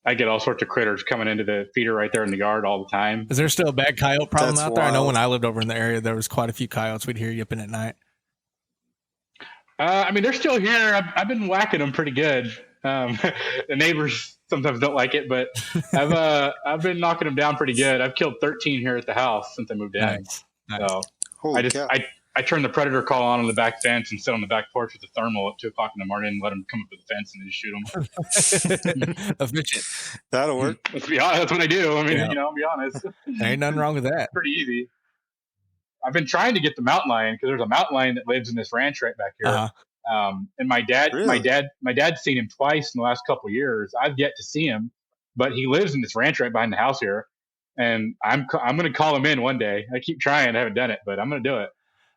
I get all sorts of critters coming into the feeder right there in the yard all the time. Is there still a bad coyote problem out there? I know when I lived over in the area, there was quite a few coyotes. We'd hear yipping at night. I mean, they're still here. I've been whacking them pretty good. The neighbors sometimes don't like it, but I've been knocking them down pretty good. I've killed 13 here at the house since I moved in. Nice. So I turned the predator call on the back fence and sit on the back porch with the thermal at 2:00 in the morning and let them come up to the fence and just shoot them. Efficient. That'll work. Let's be honest. That's what I do. I mean, I'll be honest. There ain't nothing wrong with that. It's pretty easy. I've been trying to get the mountain lion because there's a mountain lion that lives in this ranch right back here. And my dad's seen him twice in the last couple of years. I've yet to see him, but he lives in this ranch right behind the house here. And I'm going to call him in one day. I keep trying. I haven't done it, but I'm going to do it.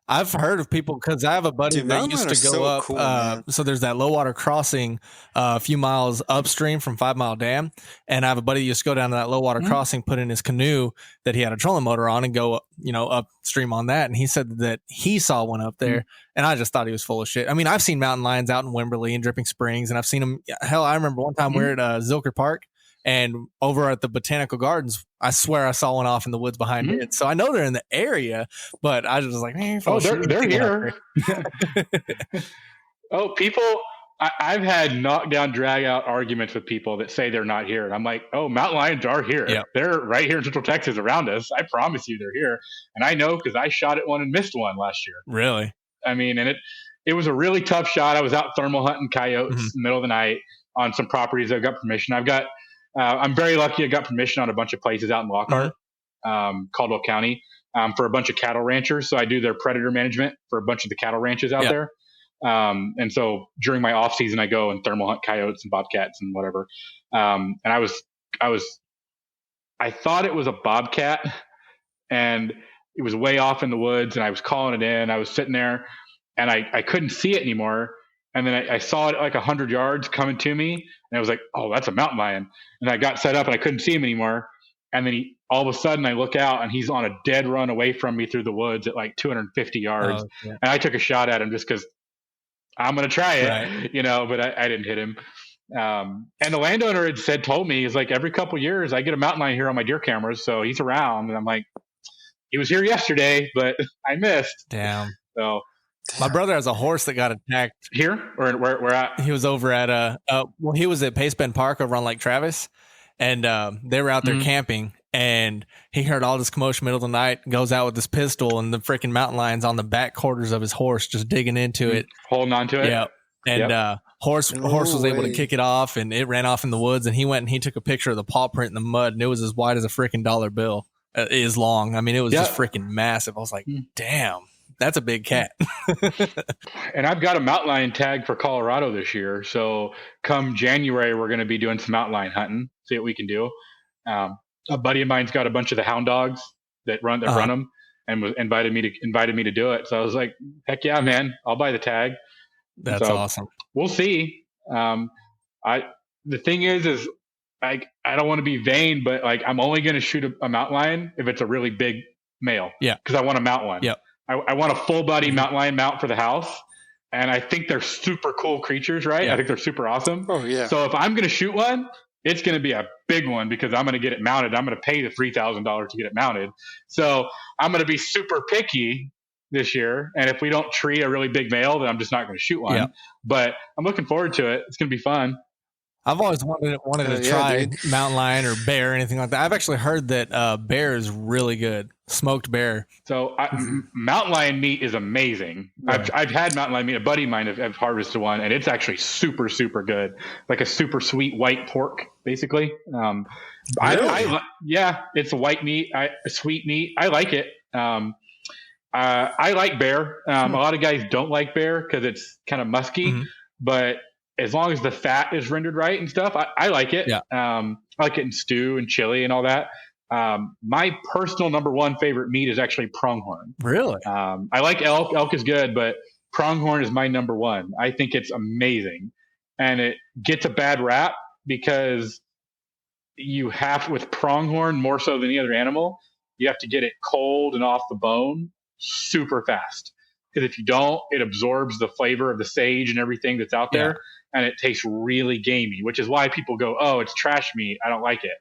I've heard of people because I have a buddy that used to go up. Cool, so there's that low water crossing a few miles upstream from 5 Mile Dam. And I have a buddy that used to go down to that low water crossing, put in his canoe that he had a trolling motor on and go, upstream on that. And he said that he saw one up there. And I just thought he was full of shit. I mean, I've seen mountain lions out in Wimberley and Dripping Springs, and I've seen them. Hell, I remember one time we were at Zilker Park. And over at the Botanical Gardens, I swear I saw one off in the woods behind it. So I know they're in the area, but I was like, they're here. I've had knockdown, drag out arguments with people that say they're not here. And I'm like, mountain lions are here. Yep. They're right here in Central Texas around us. I promise you they're here. And I know because I shot at one and missed one last year. Really? I mean, and it was a really tough shot. I was out thermal hunting coyotes in the middle of the night on some properties that I got permission. I'm very lucky. I got permission on a bunch of places out in Lockhart, Caldwell County, for a bunch of cattle ranchers. So I do their predator management for a bunch of the cattle ranches out there. And so during my off season, I go and thermal hunt coyotes and bobcats and whatever. And I thought it was a bobcat, and it was way off in the woods, and I was calling it in. I was sitting there and I couldn't see it anymore. And then I saw it like 100 yards coming to me, and I was like, "Oh, that's a mountain lion." And I got set up, and I couldn't see him anymore. And then all of a sudden, I look out, and he's on a dead run away from me through the woods at like 250 yards. And I took a shot at him just because I'm going to try it, but I didn't hit him. And the landowner had told me, he's like, every couple of years, I get a mountain lion here on my deer cameras, so he's around. And I'm like, he was here yesterday, but I missed. Damn. So. My brother has a horse that got attacked here, or where at? He was over at he was at Pace Bend Park over on Lake Travis, and they were out there camping, and he heard all this commotion middle of the night, goes out with his pistol, and the freaking mountain lion's on the back quarters of his horse, just digging into it, holding on to it. Yeah, and Horse was able to kick it off, and it ran off in the woods, and he went and he took a picture of the paw print in the mud, and it was as wide as a freaking dollar bill. Is long. I mean, it was just freaking massive. I was like, damn, that's a big cat. And I've got a mountain lion tag for Colorado this year. So come January, we're going to be doing some mountain lion hunting, see what we can do. A buddy of mine's got a bunch of the hound dogs that run them, and was invited me to do it. So I was like, heck yeah, man, I'll buy the tag. That's awesome. We'll see. The thing is I don't want to be vain, but like I'm only going to shoot a mountain lion if it's a really big male. Yeah. Because I want to mount one. Yep. I want a full body mountain lion mount for the house. And I think they're super cool creatures, right? Yeah. I think they're super awesome. Oh yeah. So if I'm going to shoot one, it's going to be a big one because I'm going to get it mounted. I'm going to pay the $3,000 to get it mounted. So I'm going to be super picky this year. And if we don't tree a really big male, then I'm just not going to shoot one. Yeah. But I'm looking forward to it. It's going to be fun. I've always wanted to try mountain lion or bear or anything like that. I've actually heard that bear is really good, smoked bear. So mountain lion meat is amazing. Right. I've had mountain lion meat. A buddy of mine have harvested one, and it's actually super, super good. Like a super sweet white pork, basically. Really? It's a white meat, sweet meat. I like it. I like bear. A lot of guys don't like bear because it's kind of musky, but as long as the fat is rendered right and stuff, I like it. Yeah. I like it in stew and chili and all that. My personal number one favorite meat is actually pronghorn. Really? I like elk. Elk is good, but pronghorn is my number one. I think it's amazing. And it gets a bad rap because you have, with pronghorn, more so than any other animal, you have to get it cold and off the bone super fast. Because if you don't, it absorbs the flavor of the sage and everything that's out there. And it tastes really gamey, which is why people go, oh, it's trash meat. I don't like it.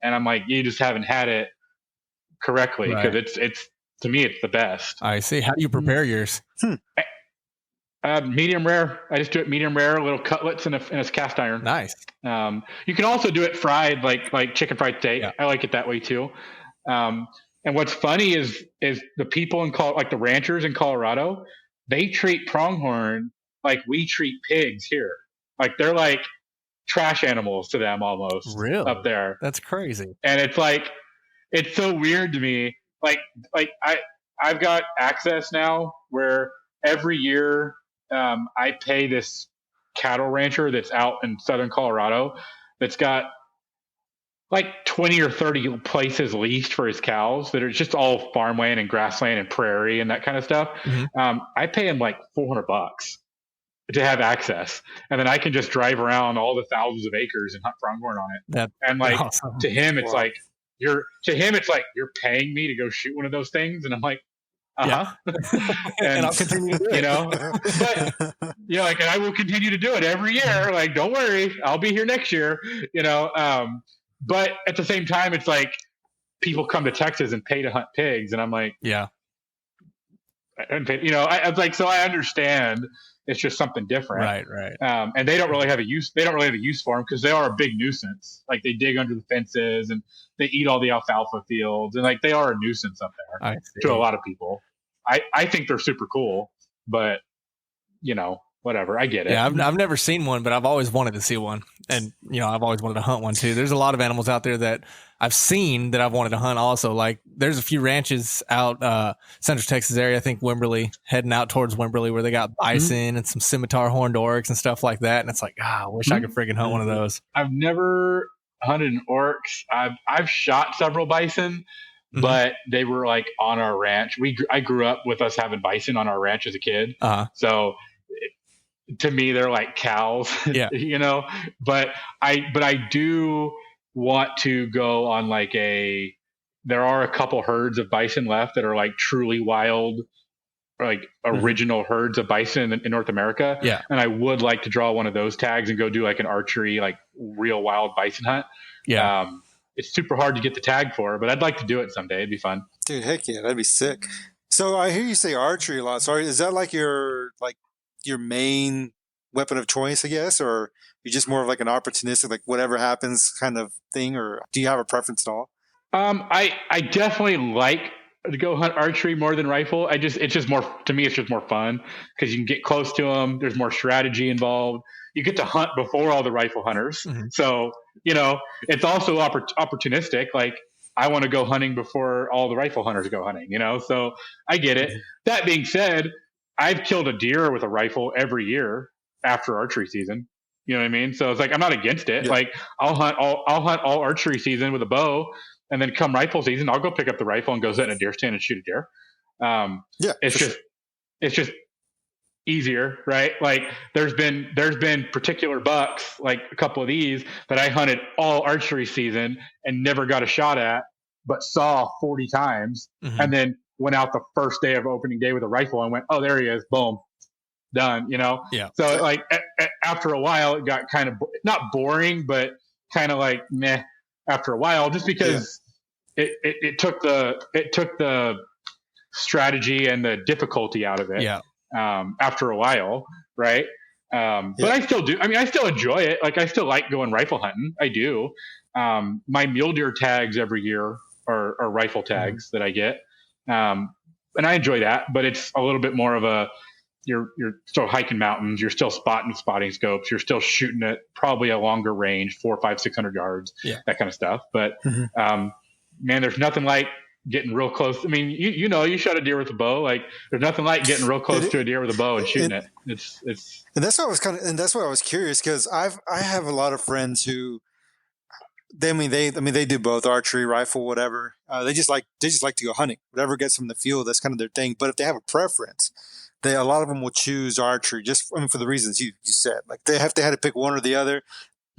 And I'm like, you just haven't had it correctly because it's to me, it's the best. I see. How do you prepare yours? Medium rare. I just do it medium rare, little cutlets in a cast iron. Nice. You can also do it fried, like chicken fried steak. Yeah. I like it that way too. And what's funny is the people like the ranchers in Colorado, they treat pronghorn like we treat pigs here. Like they're like trash animals to them almost. Really? Up there. That's crazy. And it's like, it's so weird to me. Like I've got access now where every year I pay this cattle rancher that's out in southern Colorado that's got like 20 or 30 places leased for his cows that are just all farmland and grassland and prairie and that kind of stuff. I pay him like $400 to have access, and then I can just drive around all the thousands of acres and hunt pronghorn on it. And like awesome. To him, it's like you're paying me to go shoot one of those things, and I'm like, and I'll continue to do it. But like, and I will continue to do it every year. Like, don't worry, I'll be here next year. But at the same time, it's like people come to Texas and pay to hunt pigs, and I'm like, I was like, so I understand. It's just something different, right. And they don't really have a use. They don't really have a use for them because they are a big nuisance. Like they dig under the fences and they eat all the alfalfa fields, and like they are a nuisance up there to a lot of people. I think they're super cool, but whatever. I get it. Yeah, I've never seen one, but I've always wanted to see one, and I've always wanted to hunt one too. There's a lot of animals out there that I've seen that I've wanted to hunt. Also, like there's a few ranches out Central Texas area. I think Wimberley, heading out towards Wimberley, where they got bison and some scimitar horned oryx and stuff like that. And it's like, I wish I could friggin' hunt one of those. I've never hunted an oryx. I've shot several bison. But they were like on our ranch. I grew up with us having bison on our ranch as a kid. So to me, they're like cows, but I do want to go on like there are a couple herds of bison left that are like truly wild, like original herds of bison in North America. Yeah. And I would like to draw one of those tags and go do like an archery, like real wild bison hunt. Yeah. It's super hard to get the tag for, but I'd like to do it someday. It'd be fun. Dude, heck yeah, that'd be sick. So I hear you say archery a lot. So is that like your main weapon of choice, I guess, or you're just more of like an opportunistic, like whatever happens kind of thing, or do you have a preference at all? I definitely like to go hunt archery more than rifle. It's just more, to me, it's just more fun because you can get close to them. There's more strategy involved. You get to hunt before all the rifle hunters. Mm-hmm. So, it's also opportunistic. Like, I want to go hunting before all the rifle hunters go hunting, so I get it. Mm-hmm. That being said, I've killed a deer with a rifle every year after archery season. You know what I mean? So it's like, I'm not against it. Yeah. Like, I'll hunt all archery season with a bow, and then come rifle season, I'll go pick up the rifle and go sit in a deer stand and shoot a deer. It's just easier, right? Like, there's been particular bucks, like a couple of these, that I hunted all archery season and never got a shot at, but saw 40 times, mm-hmm. and then went out the first day of opening day with a rifle and went, oh, there he is, boom, done. Yeah. So like after a while, it got kind of not boring, but kind of like meh after a while, just because it took the strategy and the difficulty out of it. Yeah. After a while, right? But I still do. I mean, I still enjoy it. Like, I still like going rifle hunting. I do. My mule deer tags every year are rifle tags that I get, and I enjoy that. But it's a little bit more of a you're still hiking mountains. You're still spotting scopes. You're still shooting at probably a longer range, 400, 500, 600 yards, that kind of stuff. But man, there's nothing like getting real close. I mean, you shot a deer with a bow. Like, there's nothing like getting real close to a deer with a bow and shooting it. It's and that's why I was curious, because I have a lot of friends who they do both archery, rifle, whatever. They just like to go hunting. Whatever gets them in the field, that's kind of their thing. But if they have a preference, a lot of them will choose archery for the reasons you said. Like, they had to pick one or the other.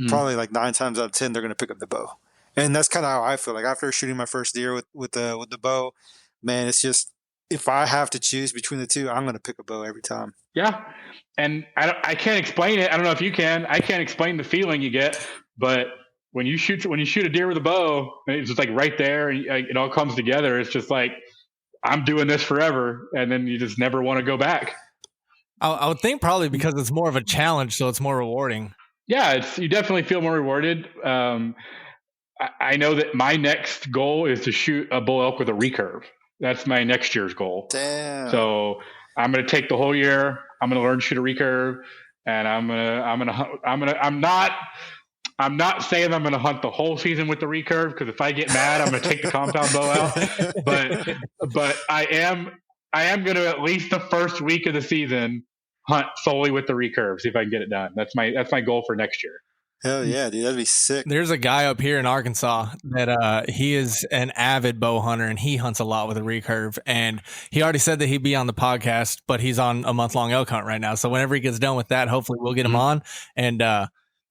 Probably like 9 times out of 10, they're going to pick up the bow. And that's kind of how I feel. Like, after shooting my first deer with the bow, man, it's just, if I have to choose between the two, I'm going to pick a bow every time. Yeah. And I can't explain it. I don't know if you can. I can't explain the feeling you get, but when you shoot a deer with a bow, it's just like right there, and it all comes together. It's just like, I'm doing this forever. And then you just never want to go back. I would think probably because it's more of a challenge, so it's more rewarding. Yeah, you definitely feel more rewarded. I know that my next goal is to shoot a bull elk with a recurve. That's my next year's goal. Damn. So I'm going to take the whole year. I'm going to learn to shoot a recurve, and I'm not saying I'm going to hunt the whole season with the recurve, because if I get mad, I'm going to take the compound bow out. But I am going to, at least the first week of the season, hunt solely with the recurve. See if I can get it done. That's my goal for next year. Hell yeah, dude, that'd be sick. There's a guy up here in Arkansas that he is an avid bow hunter, and he hunts a lot with a recurve. And he already said that he'd be on the podcast, but he's on a month-long elk hunt right now. So whenever he gets done with that, hopefully we'll get him on, and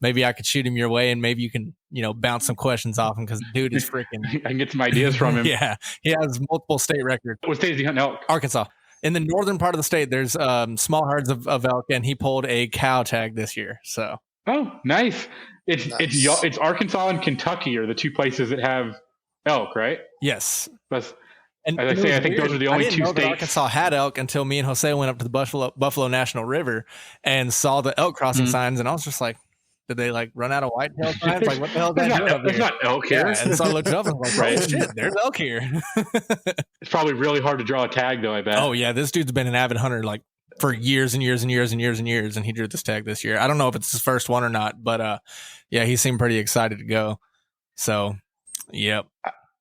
maybe I could shoot him your way, and maybe you can, bounce some questions off him, because dude is freaking. I can get some ideas from him. Yeah, he has multiple state records. What state is he hunting elk? Arkansas. In the northern part of the state, there's small herds of elk, and he pulled a cow tag this year. So. Oh, nice. It's Arkansas and Kentucky are the two places that have elk, right? Yes. And as I say, I think those are the only two states. That Arkansas had elk until me and Jose went up to the Buffalo National River and saw the elk crossing signs, and I was just like, did they like run out of whitetail signs? Like, what the hell is that doing up here? There's not elk here. Yeah, and so I looked up and was like, oh shit, there's elk here. It's probably really hard to draw a tag, though, I bet. Oh yeah, this dude's been an avid hunter like for years and years and years and years and years, and he drew this tag this year. I don't know if it's his first one or not, but yeah, he seemed pretty excited to go. So, yep.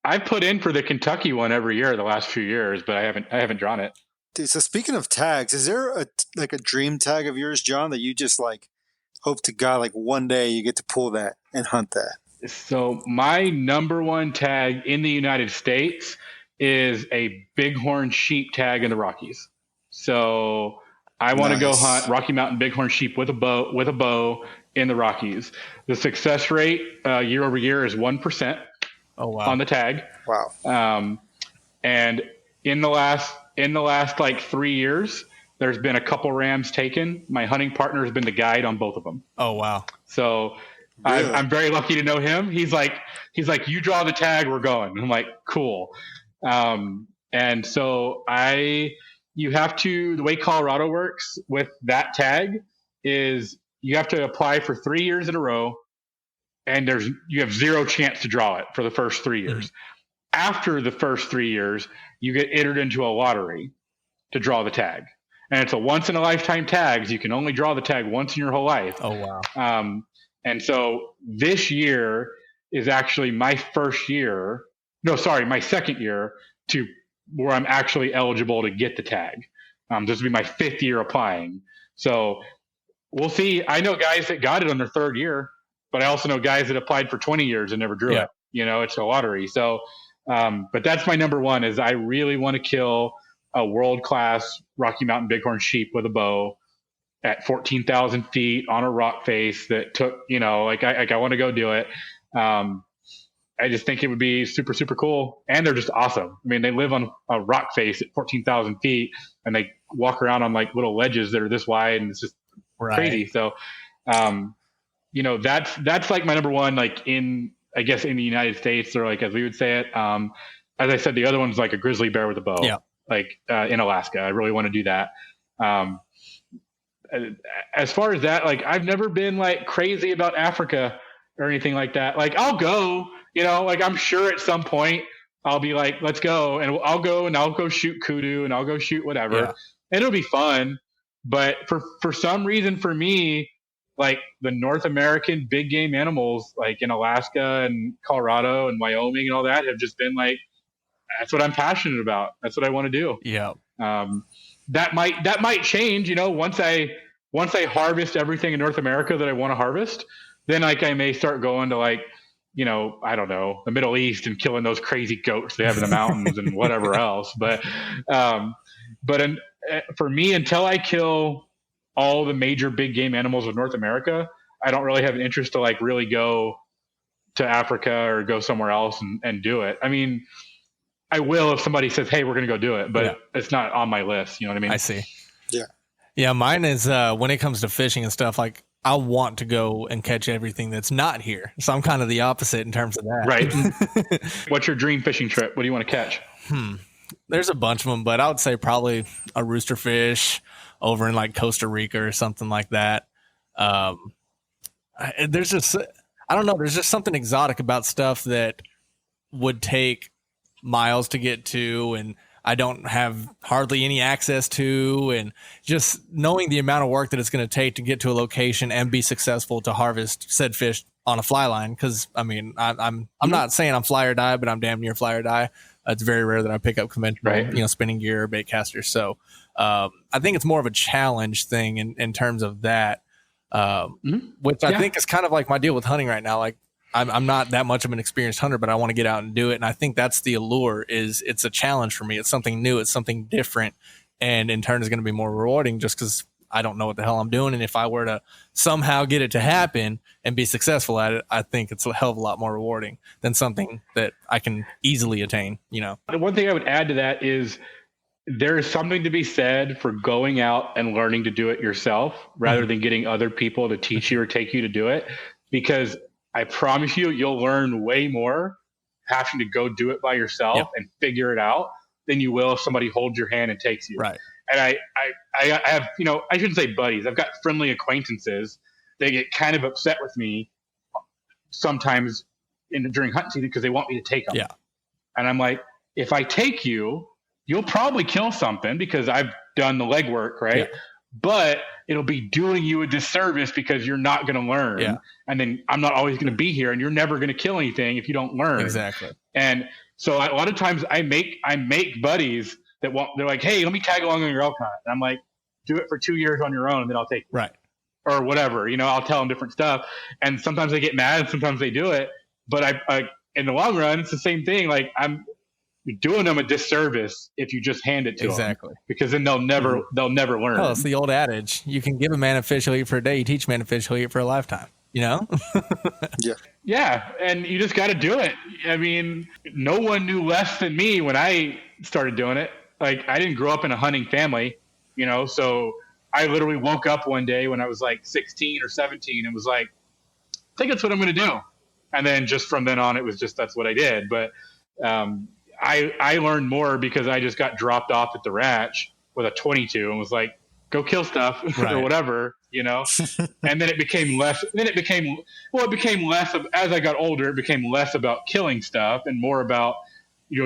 I've put in for the Kentucky one every year the last few years, but I haven't drawn it. Dude, so speaking of tags, is there a dream tag of yours, John, that you just like hope to God like one day you get to pull that and hunt that? So my number one tag in the United States is a bighorn sheep tag in the Rockies. So I want to go hunt Rocky Mountain bighorn sheep with a bow in the Rockies. The success rate year over year is 1%. Oh, wow. On the tag. Wow. And in the last like 3 years, there's been a couple rams taken. My hunting partner has been the guide on both of them. Oh, wow. So really? I'm very lucky to know him. He's like, you draw the tag, we're going. I'm like, cool. And so you have to, the way Colorado works with that tag is you have to apply for 3 years in a row, and you have zero chance to draw it for the first 3 years. after the first 3 years, you get entered into a lottery to draw the tag. And it's a once in a lifetime tag. So you can only draw the tag once in your whole life. Oh, wow. And so this year is actually my second year to where I'm actually eligible to get the tag. This will be my 5th year applying. So we'll see. I know guys that got it on their 3rd year, but I also know guys that applied for 20 years and never drew it. It's a lottery. So, but that's my number one is I really want to kill a world-class Rocky Mountain bighorn sheep with a bow at 14,000 feet on a rock face that took, I want to go do it. I just think it would be super, super cool. And they're just awesome. I mean, they live on a rock face at 14,000 feet and they walk around on like little ledges that are this wide and it's just crazy. So, that's like my number one, like in the United States or like, as we would say it. As I said, the other one's like a grizzly bear with a bow, in Alaska. I really want to do that. As far as that, like I've never been like crazy about Africa or anything like that. Like I'll go, I'm sure at some point I'll be like, let's go. And I'll go shoot kudu and I'll go shoot whatever. Yeah. And it'll be fun. But for some reason for me, like the North American big game animals, like in Alaska and Colorado and Wyoming and all that have just been like, that's what I'm passionate about. That's what I want to do. Yeah. That might change, once I harvest everything in North America that I want to harvest, then like I may start going to like, I don't know, the Middle East and killing those crazy goats they have in the mountains and whatever else. But for me, until I kill all the major big game animals of North America, I don't really have an interest to like really go to Africa or go somewhere else and do it. I mean, I will if somebody says, hey, we're going to go do it, but it's not on my list. You know what I mean? I see. Yeah. Yeah. Mine is, when it comes to fishing and stuff, like I want to go and catch everything that's not here. So I'm kind of the opposite in terms of that. Right. What's your dream fishing trip? What do you want to catch? There's a bunch of them, but I would say probably a roosterfish over in like Costa Rica or something like that. There's just, I don't know. There's just something exotic about stuff that would take miles to get to and I don't have hardly any access to, and just knowing the amount of work that it's going to take to get to a location and be successful to harvest said fish on a fly line. Cause I mean, I'm not saying I'm fly or die, but I'm damn near fly or die. It's very rare that I pick up conventional, spinning gear or bait casters. So, I think it's more of a challenge thing in terms of that, which I think is kind of like my deal with hunting right now. Like, I'm not that much of an experienced hunter, but I want to get out and do it. And I think that's the allure is it's a challenge for me. It's something new. It's something different. And in turn is going to be more rewarding just because I don't know what the hell I'm doing. And if I were to somehow get it to happen and be successful at it, I think it's a hell of a lot more rewarding than something that I can easily attain, The one thing I would add to that is there is something to be said for going out and learning to do it yourself rather than getting other people to teach you or take you to do it. Because I promise you'll learn way more having to go do it by yourself and figure it out than you will if somebody holds your hand and takes you. Right. And I have, I shouldn't say buddies. I've got friendly acquaintances. They get kind of upset with me sometimes during hunting season because they want me to take them. Yeah. And I'm like, if I take you, you'll probably kill something because I've done the legwork, right? Yeah. But it'll be doing you a disservice because you're not going to learn. Yeah. And then I'm not always going to be here and you're never going to kill anything if you don't learn. Exactly. And so a lot of times I make buddies that they're like, hey, let me tag along on your elk hunt. And I'm like, do it for 2 years on your own and then I'll take you. Right. Or whatever, I'll tell them different stuff. And sometimes they get mad and sometimes they do it. But I in the long run, it's the same thing. Like you're doing them a disservice if you just hand it to them. Because then they'll never learn. Oh, it's the old adage. You can give a man a fish he'll eat for a day. You teach a man a fish he'll eat for a lifetime. Yeah. Yeah. And you just got to do it. I mean, no one knew less than me when I started doing it. Like I didn't grow up in a hunting family, so I literally woke up one day when I was like 16 or 17 and was like, I think that's what I'm going to do. And then just from then on, it was just, that's what I did. But, I learned more because I just got dropped off at the ranch with a 22 and was like, go kill stuff or whatever, and then it became less, it became less of, as I got older, it became less about killing stuff and more about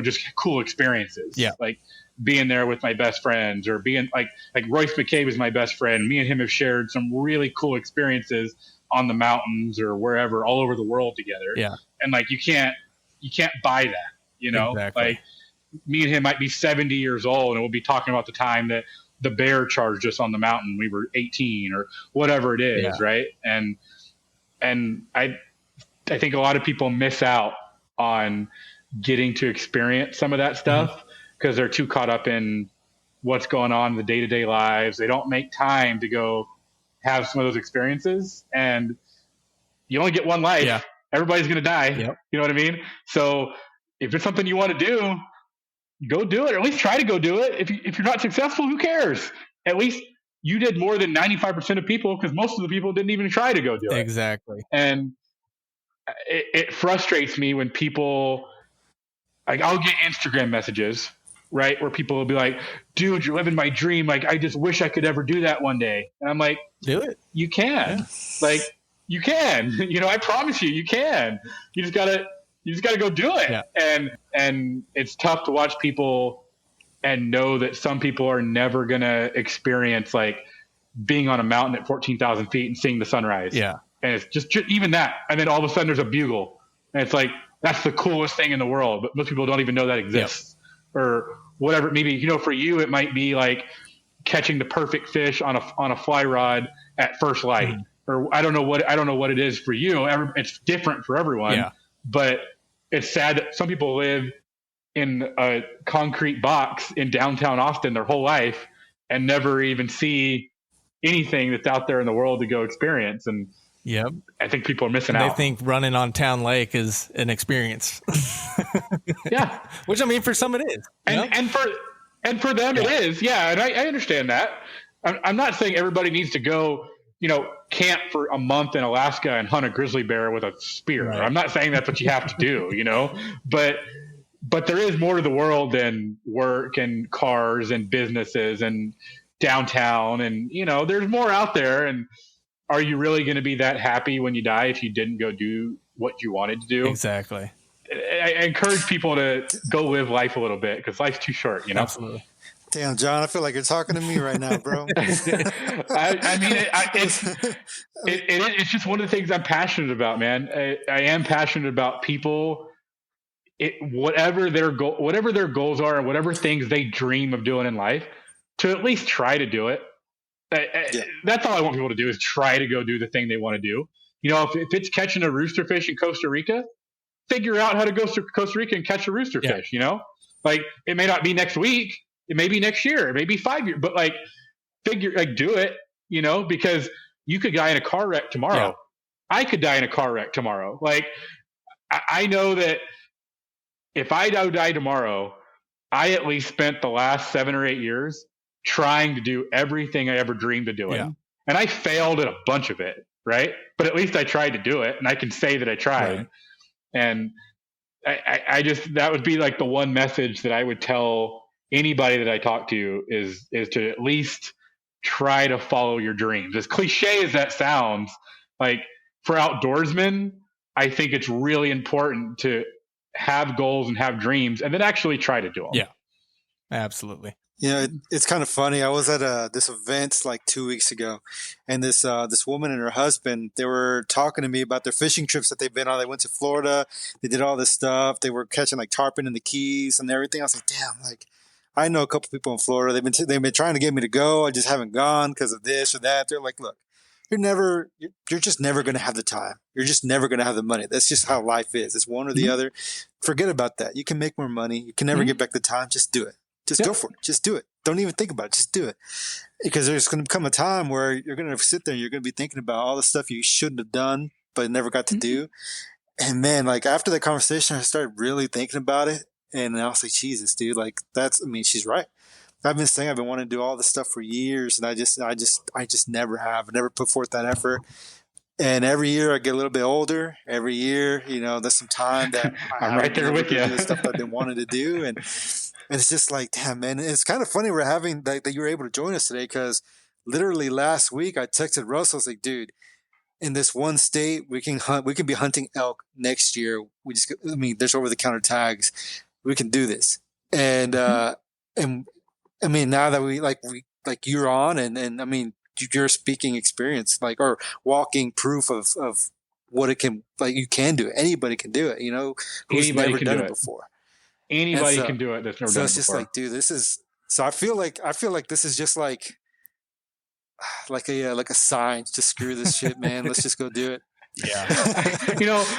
just cool experiences. Yeah. Like being there with my best friends, or being like Royce McCabe is my best friend. Me and him have shared some really cool experiences on the mountains or wherever, all over the world together. Yeah. And like, you can't buy that, Exactly. like me and him might be 70 years old and we'll be talking about the time that the bear charged us on the mountain. We were 18 or whatever it is. Yeah. Right. And I think a lot of people miss out on getting to experience some of that stuff because they're too caught up in what's going on in the day-to-day lives. They don't make time to go have some of those experiences, and you only get one life. Yeah. Everybody's going to die. Yep. You know what I mean? So if it's something you want to do, go do it, or at least try to go do it. If you're not successful, who cares? At least you did more than 95% of people, because most of the people didn't even try to go do it. Exactly. And it frustrates me when people, like, I'll get Instagram messages, right, where people will be like, dude, you're living my dream. Like, I just wish I could ever do that one day. And I'm like, do it. You can. Yeah. Like, you can. I promise you can. You just gotta go do it. Yeah. And it's tough to watch people and know that some people are never gonna experience like being on a mountain at 14,000 feet and seeing the sunrise. Yeah. And it's just even that. And then all of a sudden there's a bugle. And it's like, that's the coolest thing in the world. But most people don't even know that exists. Yep. Or whatever. Maybe, for you, it might be like catching the perfect fish on a fly rod at first light. Mm-hmm. Or I don't know what it is for you. It's different for everyone. Yeah. But it's sad that some people live in a concrete box in downtown Austin their whole life and never even see anything that's out there in the world to go experience. And yep. I think people are missing out. They think running on Town Lake is an experience. Yeah. Which, I mean, for some it is. And for them it is. Yeah. And I understand that. I'm not saying everybody needs to go, camp for a month in Alaska and hunt a grizzly bear with a spear. Right. I'm not saying that's what you have to do, but there is more to the world than work and cars and businesses and downtown. And, there's more out there. And are you really going to be that happy when you die if you didn't go do what you wanted to do? Exactly. I encourage people to go live life a little bit, because life's too short, Absolutely. Damn, John, I feel like you're talking to me right now, bro. It's just one of the things I'm passionate about, man. I am passionate about people, whatever their goals are and whatever things they dream of doing in life, to at least try to do it. That's all I want people to do, is try to go do the thing they want to do. If it's catching a roosterfish in Costa Rica, figure out how to go to Costa Rica and catch a roosterfish. Like, it may not be next week. It may be next year. It may be 5 years. But do it, because you could die in a car wreck tomorrow. Yeah. I could die in a car wreck tomorrow. Like, I know that if I die tomorrow, I at least spent the last 7 or 8 years trying to do everything I ever dreamed of doing. Yeah. And I failed at a bunch of it, right? But at least I tried to do it, and I can say that I tried. Right. And I just, that would be like the one message that I would tell anybody that I talk to is to at least try to follow your dreams. As cliche as that sounds, like, for outdoorsmen, I think it's really important to have goals and have dreams and then actually try to do them. Yeah, absolutely. It's kind of funny. I was at this event like 2 weeks ago, and this woman and her husband, they were talking to me about their fishing trips that they've been on. They went to Florida. They did all this stuff. They were catching like tarpon in the Keys and everything. I was like, damn, like, I know a couple people in Florida. They've been trying to get me to go. I just haven't gone because of this or that. They're like, look, you're just never going to have the time. You're just never going to have the money. That's just how life is. It's one or the other. Forget about that. You can make more money. You can never get back the time. Just do it. Just go for it. Just do it. Don't even think about it. Just do it. Because there's going to come a time where you're going to sit there and you're going to be thinking about all the stuff you shouldn't have done, but never got to do. And man, like, after that conversation, I started really thinking about it. And I was like, Jesus, dude, like, she's right. I've been wanting to do all this stuff for years, and I just never have. I never put forth that effort. And every year I get a little bit older. Every year, there's some time that I'm right there with you. Do the stuff I've been wanting to do, and it's just like, damn, man. It's kind of funny we're having that you were able to join us today, because literally last week I texted Russell. I was like, dude, in this one state we can be hunting elk next year. There's over the counter tags. we can do this. And I mean, now that we you're on, and I mean, you're speaking experience, like, or walking proof of what it can, like, you can do it. Anybody can do it, who's never done it before. Anybody can do it that's never done it before. So it's just like, dude, this is, so I feel like this is just like a sign to screw this shit, man. Let's just go do it. Yeah.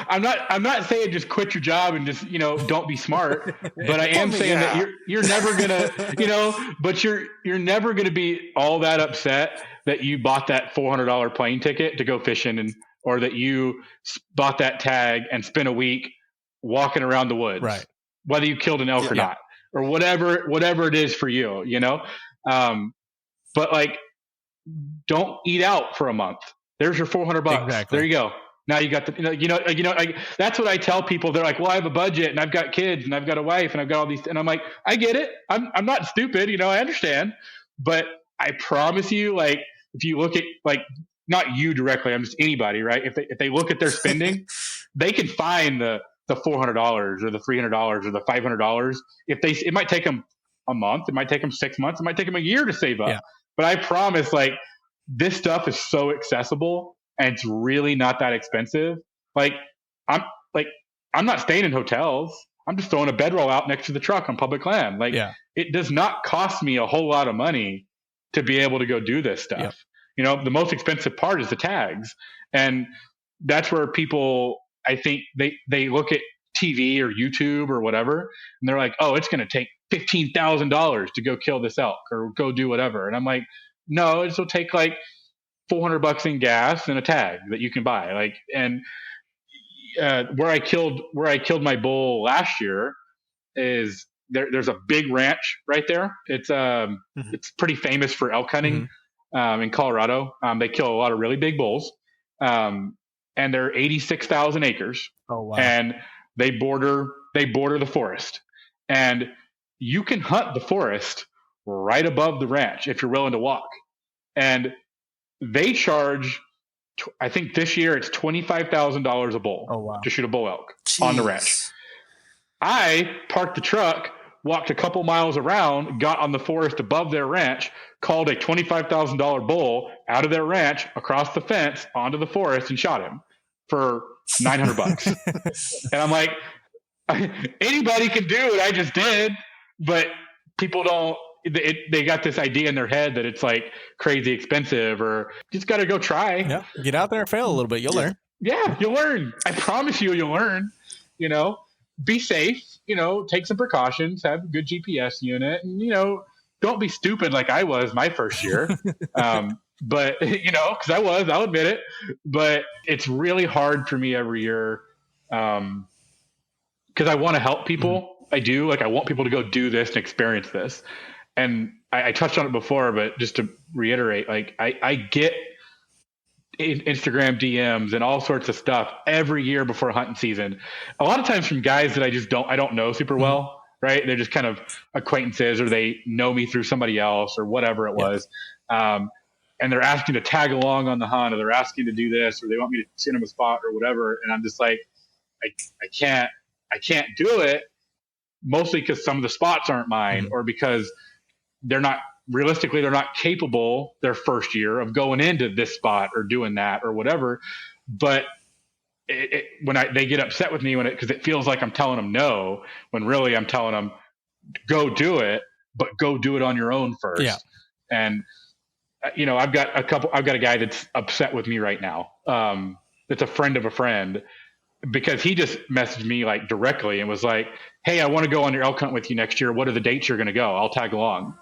I'm not saying just quit your job and just, don't be smart, but I am saying that you're never gonna, but you're never gonna be all that upset that you bought that $400 plane ticket to go fishing, or that you bought that tag and spent a week walking around the woods, right? Whether you killed an elk or not, or whatever it is for you, but like, don't eat out for a month. There's your $400. Exactly. There you go. Now you got that's what I tell people. They're like, well, I have a budget and I've got kids and I've got a wife and I've got all these. And I'm like, I get it. I'm not stupid. I understand, but I promise you, like, if you look at, like, not you directly, I'm just anybody, right? If they look at their spending, they can find the $400 or the $300 or the $500. It might take them a month. It might take them 6 months. It might take them a year to save up. Yeah. But I promise, like, this stuff is so accessible and it's really not that expensive. Like, I'm not staying in hotels. I'm just throwing a bedroll out next to the truck on public land. Like, it does not cost me a whole lot of money to be able to go do this stuff. Yeah. The most expensive part is the tags. And that's where people, I think they look at TV or YouTube or whatever, and they're like, oh, it's going to take $15,000 to go kill this elk or go do whatever. And I'm like, no, it will take like $400 in gas and a tag that you can buy. Like, and where I killed my bull last year is there's a big ranch right there. It's it's pretty famous for elk hunting in Colorado. They kill a lot of really big bulls, and they're 86,000 acres. Oh wow! And they border the forest, and you can hunt the forest right above the ranch if you're willing to walk. And they charge, I think this year it's $25,000 a bull to shoot a bull elk on the ranch. I parked the truck, walked a couple miles around, got on the forest above their ranch, called a $25,000 bull out of their ranch across the fence onto the forest, and shot him for $900. And I'm like, anybody can do what I just did, but people don't. They got this idea in their head that it's like crazy expensive, or just got to go try. Yeah, get out there and fail a little bit. You'll learn. Yeah, you'll learn. I promise you'll learn. Be safe. Take some precautions. Have a good GPS unit, and don't be stupid like I was my first year. But because I'll admit it. But it's really hard for me every year, because I want to help people. I do. Like, I want people to go do this and experience this. And I touched on it before, but just to reiterate, like, I get Instagram DMs and all sorts of stuff every year before hunting season. A lot of times from guys that I don't know super well, right? They're just kind of acquaintances, or they know me through somebody else or whatever it was. And they're asking to tag along on the hunt, or they're asking to do this, or they want me to send them a spot or whatever. And I'm just like, I can't do it, mostly because some of the spots aren't mine, or because they're not capable their first year of going into this spot or doing that or whatever. But when they get upset with me because it feels like I'm telling them no, when really I'm telling them go do it, but go do it on your own first. Yeah. And I've got a guy that's upset with me right now. That's a friend of a friend, because he just messaged me like directly and was like, hey, I want to go on your elk hunt with you next year. What are the dates you're going to go? I'll tag along.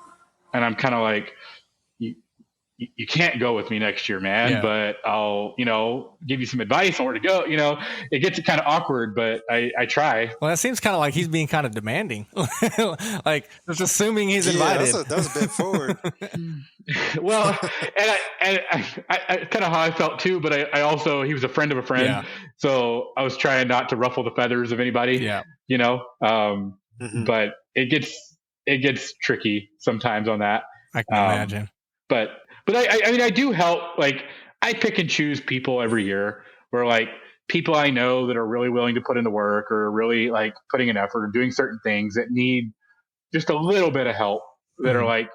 And I'm kind of like, you can't go with me next year, man, but I'll, give you some advice on where to go. It gets kind of awkward, but I try. Well, that seems kind of like he's being kind of demanding, like just assuming he's invited. That was a bit forward. Well, and I kind of how I felt too, but I also, he was a friend of a friend. So I was trying not to ruffle the feathers of anybody, but it gets tricky sometimes on that. I can imagine. But I mean, I do help. Like, I pick and choose people every year where, like, people I know that are really willing to put in the work or really like putting an effort or doing certain things that need just a little bit of help that are like,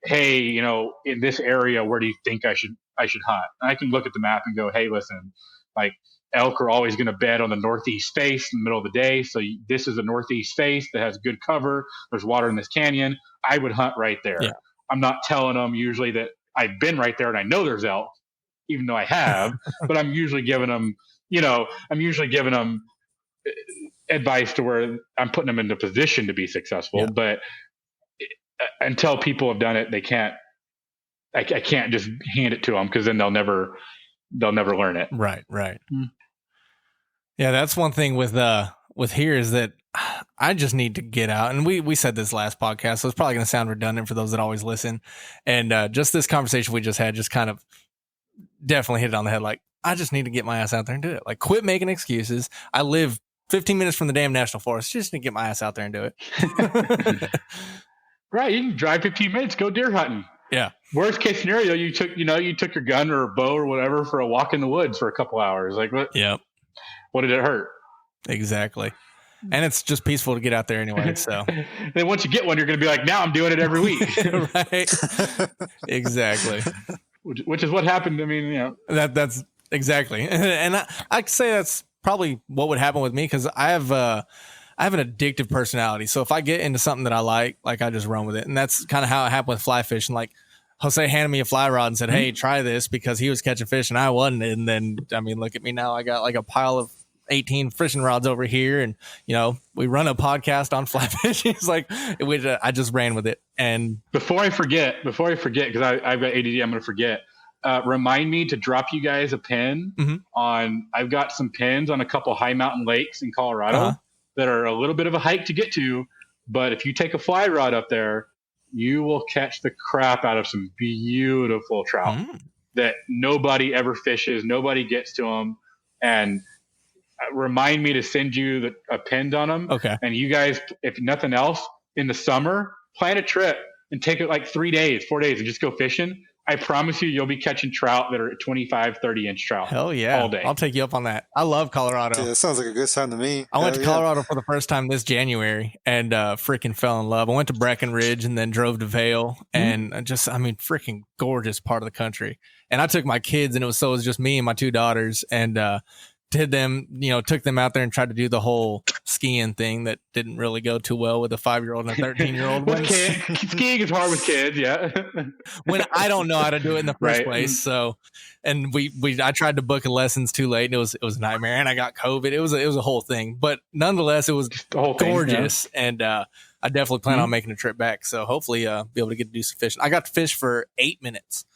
hey, you know, in this area, where do you think I should hunt? And I can look at the map and go, hey, listen, like elk are always going to bed on the northeast face in the middle of the day. So this is a northeast face that has good cover. There's water in this canyon. I would hunt right there. Yeah. I'm not telling them usually that I've been right there and I know there's elk, even though I have, but I'm usually giving them, advice to where I'm putting them in the position to be successful. Yeah. But until people have done it, they can't. I can't just hand it to them because then they'll never learn it. Right. Mm-hmm. Yeah, that's one thing with here is that I just need to get out. And we said this last podcast, so it's probably going to sound redundant for those that always listen. And just this conversation we just had just kind of definitely hit it on the head. Like, I just need to get my ass out there and do it. Like, quit making excuses. I live 15 minutes from the damn national forest. Just need to get my ass out there and do it. Right. You can drive 15 minutes, go deer hunting. Yeah. Worst case scenario, you took your gun or a bow or whatever for a walk in the woods for a couple hours. Like, what? Yep. What did it hurt? Exactly. And it's just peaceful to get out there anyway. So then once you get one, you're going to be like, now I'm doing it every week. Right. Exactly. Which is what happened. I mean, you know, that's exactly. And I'd say that's probably what would happen with me, because I have an addictive personality. So if I get into something that I like I just run with it. And that's kind of how it happened with fly fishing. Like, Jose handed me a fly rod and said, hey, try this, because he was catching fish and I wasn't. And then, I mean, look at me now. I got like a pile of 18 fishing rods over here. And, you know, we run a podcast on fly fishing. It's like, I just ran with it. And before I forget, because I've got ADD, I'm going to forget. Remind me to drop you guys a pin on, I've got some pins on a couple high mountain lakes in Colorado that are a little bit of a hike to get to. But if you take a fly rod up there, you will catch the crap out of some beautiful trout that nobody ever fishes. Nobody gets to them. And remind me to send you a pins on them. Okay. And you guys, if nothing else, in the summer, plan a trip and take it like 4 days and just go fishing. I promise you'll be catching trout that are 25, 30-inch trout. Hell yeah. All day. I'll take you up on that. I love Colorado. Yeah, that sounds like a good time to me. I went to Colorado for the first time this January and freaking fell in love. I went to Breckenridge and then drove to Vail and freaking gorgeous part of the country. And I took my kids, and it was just me and my two daughters, and took them out there and tried to do the whole skiing thing that didn't really go too well with a 5-year-old and a 13-year-old. Skiing is hard with kids, yeah. When I don't know how to do it in the first place. So, and I tried to book lessons too late, and it was a nightmare, and I got COVID. It was a whole thing, but nonetheless, it was gorgeous. Thing, yeah. And I definitely plan on making a trip back. So hopefully be able to get to do some fishing. I got to fish for 8 minutes.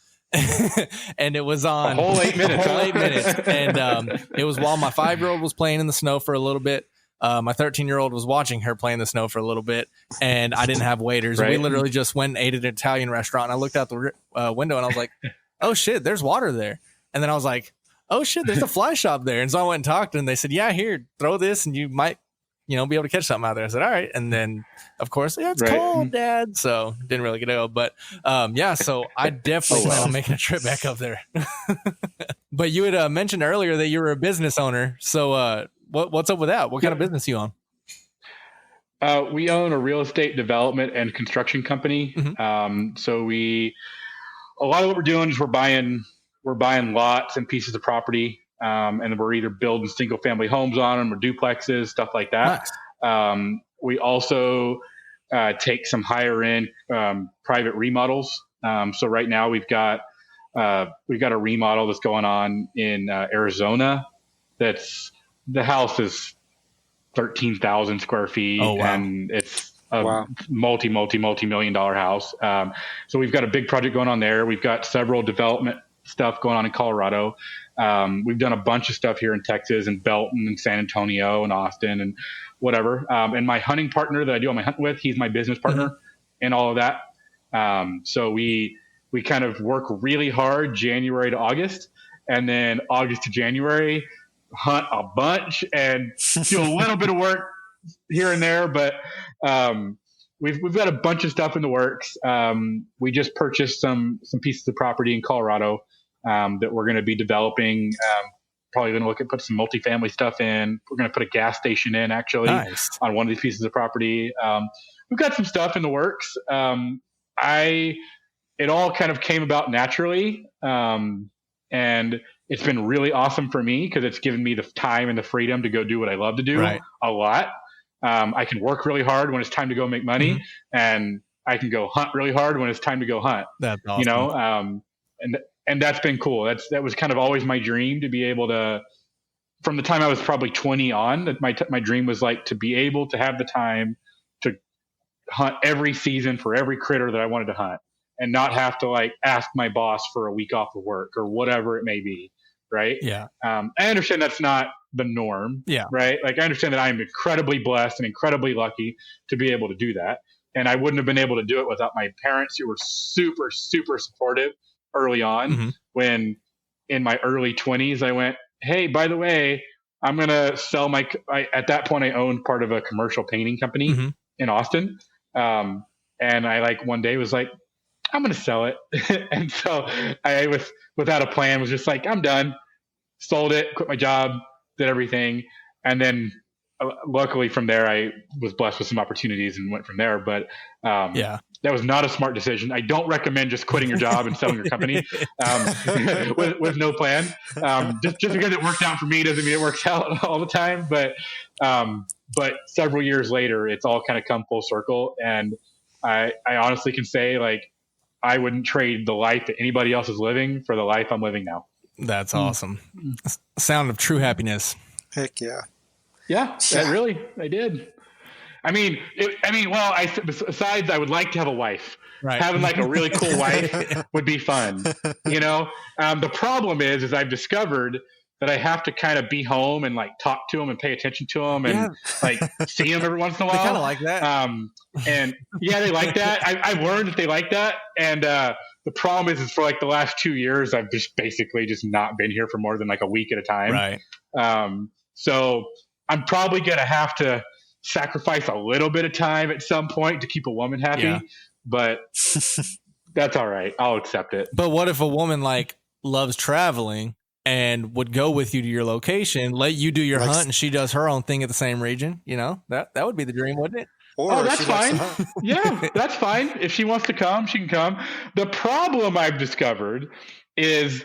And it was on a whole 8 minutes. And it was while my 5-year-old was playing in the snow for a little bit. My 13-year-old was watching her play in the snow for a little bit, and I didn't have waiters. Right. We literally just went and ate at an Italian restaurant, and I looked out the window and I was like, oh shit, there's water there. And then I was like, oh shit, there's a fly shop there. And so I went and talked, and they said, yeah, here, throw this and you might be able to catch something out there. I said, all right. And then of course, it's cold, Dad. So didn't really get to go, but so I definitely plan on making a trip back up there. But you had mentioned earlier that you were a business owner. So what's up with that? What kind of business you own? We own a real estate development and construction company. So a lot of what we're doing is we're buying lots and pieces of property. And we're either building single family homes on them or duplexes, stuff like that. Nice. We also take some higher end private remodels. So right now we've got a remodel that's going on in Arizona. The house is 13,000 square feet. Oh, wow. And it's a multi-million dollar house. So we've got a big project going on there. We've got several development stuff going on in Colorado. We've done a bunch of stuff here in Texas and Belton and San Antonio and Austin and whatever. And my hunting partner that I do all my hunting with, he's my business partner in all of that. So we kind of work really hard January to August, and then August to January hunt a bunch and do a little bit of work here and there. But we've got a bunch of stuff in the works. We just purchased some pieces of property in Colorado that we're going to be developing probably going to look at put some multifamily stuff in. We're going to put a gas station in actually on one of these pieces of property. We've got some stuff in the works. It all kind of came about naturally. And it's been really awesome for me because it's given me the time and the freedom to go do what I love to do a lot. I can work really hard when it's time to go make money, and I can go hunt really hard when it's time to go hunt. That's awesome. And that's been cool. That was kind of always my dream, to be able to, from the time I was probably 20 on, that my dream was like to be able to have the time to hunt every season for every critter that I wanted to hunt, and not have to like ask my boss for a week off of work or whatever it may be. Right. Yeah. I understand that's not the norm. Yeah. Right. Like, I understand that I'm incredibly blessed and incredibly lucky to be able to do that. And I wouldn't have been able to do it without my parents, who were super, super supportive early on. When in my early 20s, I went, hey, by the way, I'm going to sell at that point, I owned part of a commercial painting company in Austin. And I like one day was like, I'm going to sell it. And so I was, without a plan, was just like, I'm done. Sold it, quit my job, did everything. And then luckily from there, I was blessed with some opportunities and went from there. But that was not a smart decision. I don't recommend just quitting your job and selling your company with no plan. Just because it worked out for me doesn't mean it works out all the time. But several years later, it's all kind of come full circle. And I honestly can say, like, I wouldn't trade the life that anybody else is living for the life I'm living now. That's awesome. Sound of true happiness. Heck yeah. Yeah, I did. Besides, I would like to have a wife. Right. Having like a really cool wife would be fun. The problem is I've discovered that I have to kind of be home and like talk to them and pay attention to them and like see them every once in a while. They kind of like that. And yeah, they like that. I've learned that they like that. And the problem is for like the last 2 years, I've just basically just not been here for more than like a week at a time. Right. So I'm probably going to have to sacrifice a little bit of time at some point to keep a woman happy, but that's all right. I'll accept it. But what if a woman like loves traveling and would go with you to your location, let you do your hunt, and she does her own thing at the same region? That would be the dream, wouldn't it? That's fine. Yeah, that's fine. If she wants to come, she can come. The problem I've discovered is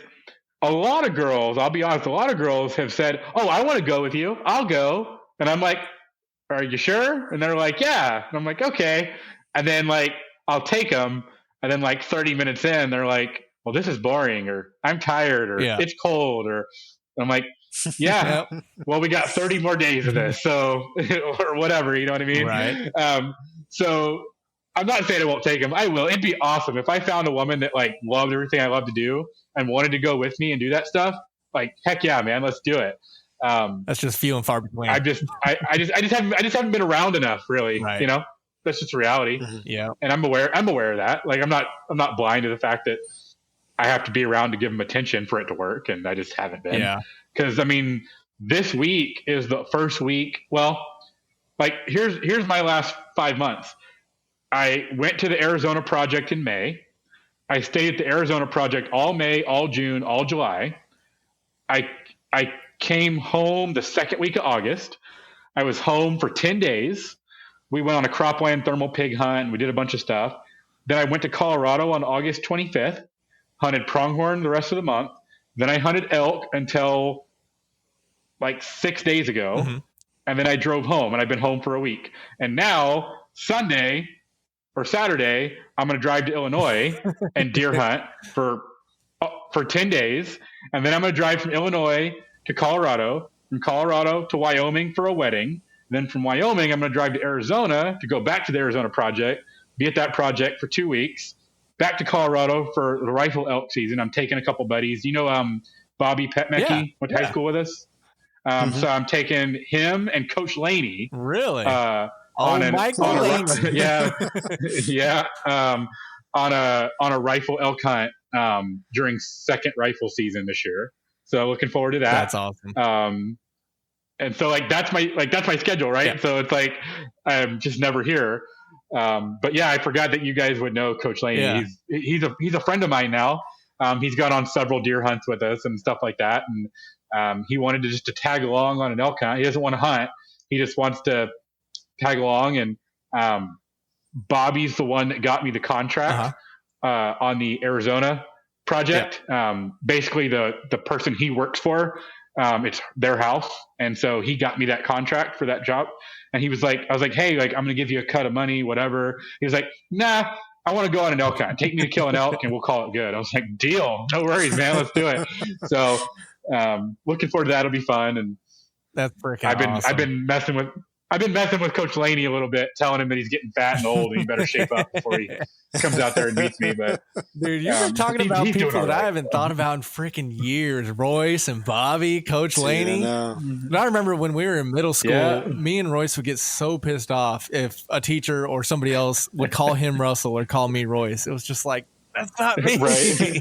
a lot of girls, I'll be honest, a lot of girls have said, oh, I want to go with you. I'll go. And I'm like, are you sure? And they're like, yeah. And I'm like, okay. And then like, I'll take them. And then like 30 minutes in, they're like, well, this is boring, or I'm tired, or it's cold, or I'm like, yeah, well, we got 30 more days of this. So, or whatever, you know what I mean? Right. So I'm not saying I won't take them. I will. It'd be awesome if I found a woman that like loved everything I love to do and wanted to go with me and do that stuff. Like, heck yeah, man, let's do it. That's just few and far between. I just haven't been around enough, really. Right. That's just reality. Yeah. And I'm aware of that. Like, I'm not blind to the fact that I have to be around to give them attention for it to work. And I just haven't been. Yeah. Cause this week is the first week. Well, like here's my last 5 months. I went to the Arizona project in May. I stayed at the Arizona project all May, all June, all July. I came home the second week of August. I was home for 10 days. We went on a cropland thermal pig hunt and we did a bunch of stuff. Then I went to Colorado on August 25th, hunted pronghorn the rest of the month. Then I hunted elk until like 6 days ago. Mm-hmm. And then I drove home, and I've been home for a week. And now Sunday or Saturday, I'm going to drive to Illinois and deer hunt for 10 days. And then I'm going to drive from Illinois to Colorado, from Colorado to Wyoming for a wedding. Then from Wyoming, I'm going to drive to Arizona to go back to the Arizona project, be at that project for 2 weeks, back to Colorado for the rifle elk season. I'm taking a couple buddies. Bobby Petmecke went to high school with us. So I'm taking him and Coach Laney. Really? On a rifle elk hunt during second rifle season this year. So looking forward to that. That's awesome. And so that's my schedule, right? Yeah. So it's like I'm just never here. But yeah, I forgot that you guys would know Coach Laney. Yeah. He's a friend of mine now. He's gone on several deer hunts with us and stuff like that. And He wanted to tag along on an elk hunt. He doesn't want to hunt. He just wants to tag along. And Bobby's the one that got me the contract on the Arizona project. Basically, the person he works for, it's their house, and so he got me that contract for that job. And he was like, I was like, hey, like I'm gonna give you a cut of money, whatever. He was like, nah, I want to go on an elk hunt. Take me to kill an elk, and we'll call it good. I was like, deal, no worries, man, let's do it. So looking forward to that. It'll be fun. And that's freaking awesome. I've been messing with Coach Laney a little bit, telling him that he's getting fat and old and he better shape up before he comes out there and meets me. But dude, you've been talking about people that I haven't thought about in freaking years. Royce and Bobby, Coach Laney. And I remember when we were in middle school, me and Royce would get so pissed off if a teacher or somebody else would call him Russell or call me Royce. It was just like, that's not me. Right.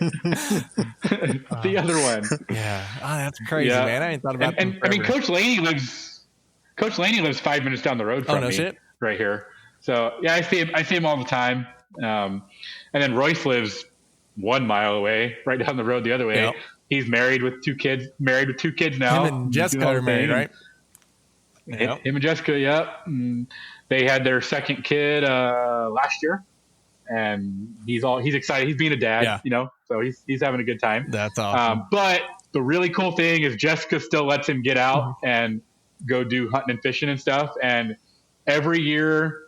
The other one. Yeah. Oh, that's crazy, man. I ain't thought about that. And I mean, Coach Laney lives 5 minutes down the road from me, right here. So yeah, I see him all the time. And then Royce lives 1 mile away, right down the road the other way. Yep. He's married with two kids now. Him and Jessica are married, right? Yep. Him and Jessica, yep. And they had their second kid last year, and he's excited. He's being a dad, so he's having a good time. That's awesome. But the really cool thing is Jessica still lets him get out and go do hunting and fishing and stuff. And every year,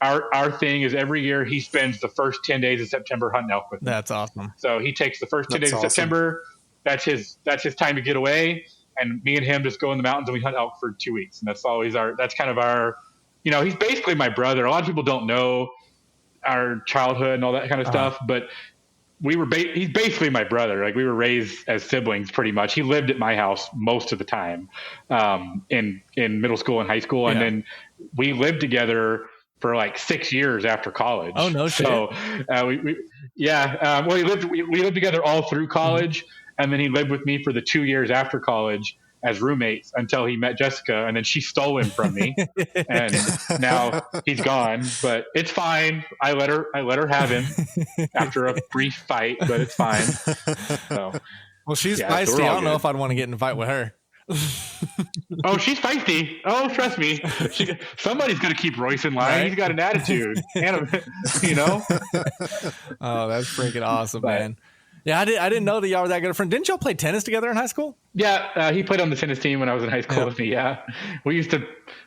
our thing is every year he spends the first 10 days of September hunting elk with me. That's awesome. So he takes the first 10 days of September. That's his time to get away. And me and him just go in the mountains and we hunt elk for 2 weeks. And that's kind of our, he's basically my brother. A lot of people don't know our childhood and all that kind of stuff, but he's basically my brother. Like we were raised as siblings pretty much. He lived at my house most of the time, in middle school and high school. And then we lived together for like 6 years after college. Oh, no shit. So, we lived together all through college. And then he lived with me for the 2 years after college as roommates until he met Jessica, and then she stole him from me. And now he's gone, but it's fine. I let her have him after a brief fight, but it's fine. So, well, she's feisty. So I don't know if I'd want to get in a fight with her. Oh, she's feisty. Oh, trust me. Somebody's going to keep Royce in line. Right? He's got an attitude. Oh, that's freaking awesome, man. Yeah, I didn't know that y'all were that good of friends. Didn't y'all play tennis together in high school? Yeah, he played on the tennis team when I was in high school with me. Yeah, we used to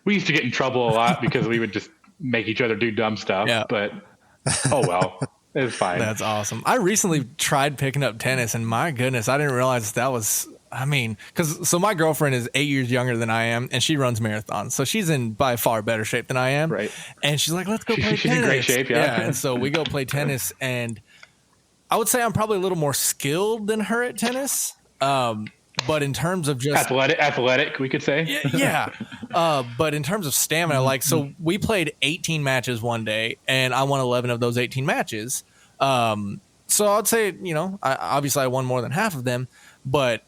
get in trouble a lot because we would just make each other do dumb stuff. Yeah. But oh well, it's fine. That's awesome. I recently tried picking up tennis, and my goodness, I didn't realize that was. I mean, so my girlfriend is 8 years younger than I am, and she runs marathons, so she's in by far better shape than I am. Right. And she's like, "Let's go play tennis." She's in great shape. Yeah. And so we go play tennis, and I would say I'm probably a little more skilled than her at tennis. But in terms of just athletic, we could say. Yeah. But in terms of stamina, so we played 18 matches one day and I won 11 of those 18 matches. So I'd say, obviously I won more than half of them, but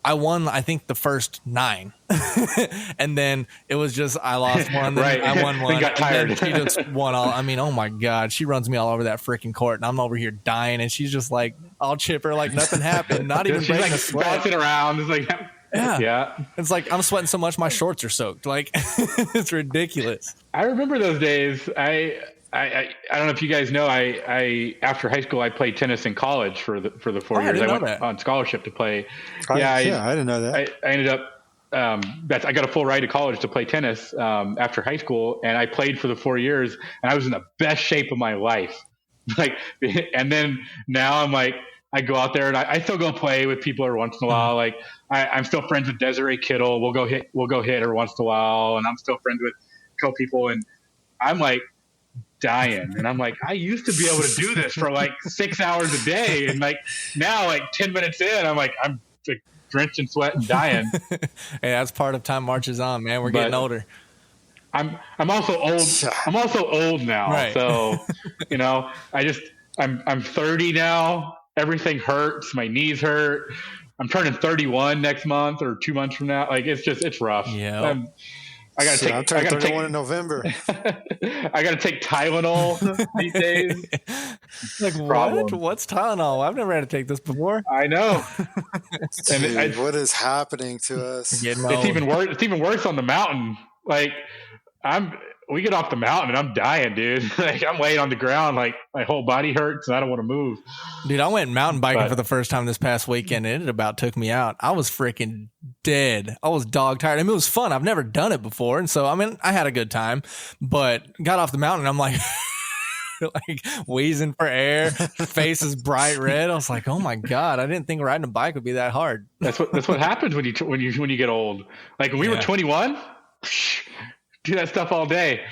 I won, I think, the first 9. And then it was just, I lost one. Then I won one. Got tired. And then she just won all. I mean, oh my God. She runs me all over that freaking court and I'm over here dying. And she's just like, I'll chip her like nothing happened. Not even breaking a sweat. Bouncing around. It's like, yeah. It's like, I'm sweating so much, my shorts are soaked. Like, it's ridiculous. I remember those days. I don't know if you guys know, I after high school I played tennis in college for the 4 years. I went on scholarship to play. I didn't know that. I ended up I got a full ride to college to play tennis after high school, and I played for the 4 years, and I was in the best shape of my life. And then now I'm like, I go out there and I still go play with people every once in a while. Like I'm still friends with Desiree Kittle. We'll go hit her once in a while, and I'm still friends with a couple people, and I'm like dying. And I'm like, I used to be able to do this for like 6 hours a day, and like now, like 10 minutes in, I'm like drenched in sweat and dying. Hey, that's part of time marches on, man. We're getting older. I'm also old. I'm also old now. Right. So, I'm 30 now. Everything hurts. My knees hurt. I'm turning 31 next month or 2 months from now. Like it's rough. Yeah. I'm turning 31 in November. I got to take Tylenol these days. Like, problem. What's Tylenol? I've never had to take this before. I know. Dude, what is happening to us? It's even worse. It's even worse on the mountain. Like we get off the mountain and I'm dying, dude. Like I'm laying on the ground, like my whole body hurts and I don't want to move. Dude, I went mountain biking for the first time this past weekend and it about took me out. I was freaking dead. I was dog tired. I mean, it was fun. I've never done it before. And so, I mean, I had a good time, but got off the mountain and I'm like, like wheezing for air, face is bright red. I was like, oh my God, I didn't think riding a bike would be that hard. That's what happens when you get old. Like when we were 21, do that stuff all day.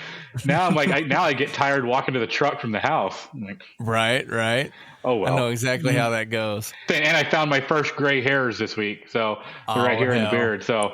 Now I'm like, I get tired walking to the truck from the house. I'm like, right. Oh well. I know exactly how that goes. And I found my first gray hairs this week, so they're right here in the beard. So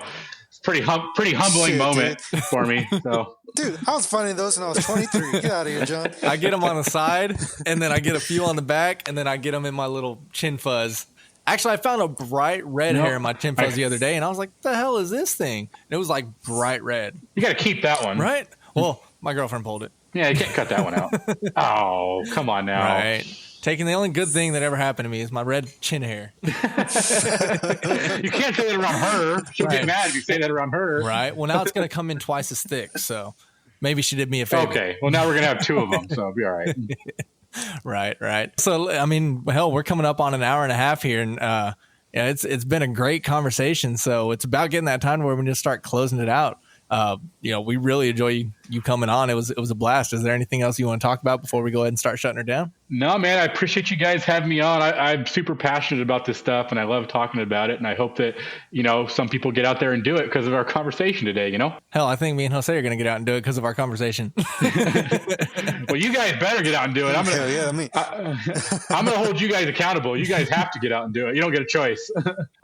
it's pretty humbling moment for me. So, dude, I was finding those when I was 23. Get out of here, John. I get them on the side, and then I get a few on the back, and then I get them in my little chin fuzz. Actually, I found a bright red hair in my chin fuzz the other day, and I was like, "What the hell is this thing?" And it was like bright red. You got to keep that one, right? Well, my girlfriend pulled it. Yeah, you can't cut that one out. Oh, come on now. Right. Taking the only good thing that ever happened to me is my red chin hair. You can't say that around her. She'll get mad if you say that around her. Right. Well, now it's going to come in twice as thick, so maybe she did me a favor. Okay. Well, now we're going to have two of them, so it'll be all right. Right. So, I mean, hell, we're coming up on an hour and a half here, and it's been a great conversation. So it's about getting that time where we just start closing it out. We really enjoy you coming on. It was a blast. Is there anything else you want to talk about before we go ahead and start shutting her down? No, man, I appreciate you guys having me on. I'm super passionate about this stuff and I love talking about it. And I hope that, some people get out there and do it because of our conversation today, Hell, I think me and Jose are going to get out and do it because of our conversation. Well, you guys better get out and do it. I'm going to hold you guys accountable. You guys have to get out and do it. You don't get a choice.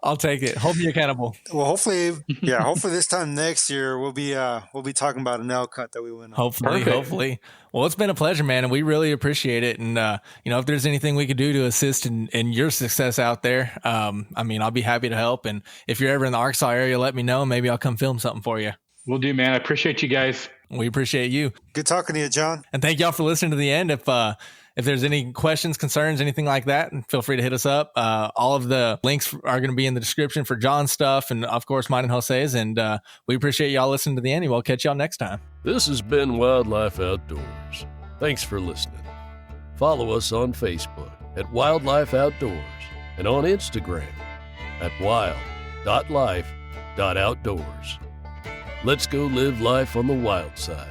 I'll take it. Hold me accountable. Well, hopefully this time next year we'll be talking about an elk hunt that we went on. Hopefully. Well, it's been a pleasure, man, and we really appreciate it. And if there's anything we could do to assist in your success out there, I'll be happy to help. And if you're ever in the Arkansas area, let me know. Maybe I'll come film something for you. Will do, man. I appreciate you guys. We appreciate you. Good talking to you, John. And thank y'all for listening to the end. If there's any questions, concerns, anything like that, feel free to hit us up. All of the links are going to be in the description for John's stuff and, of course, mine and Jose's. And we appreciate y'all listening to the end. We'll catch y'all next time. This has been Wildlife Outdoors. Thanks for listening. Follow us on Facebook at Wildlife Outdoors and on Instagram at wild.life.outdoors. Let's go live life on the wild side.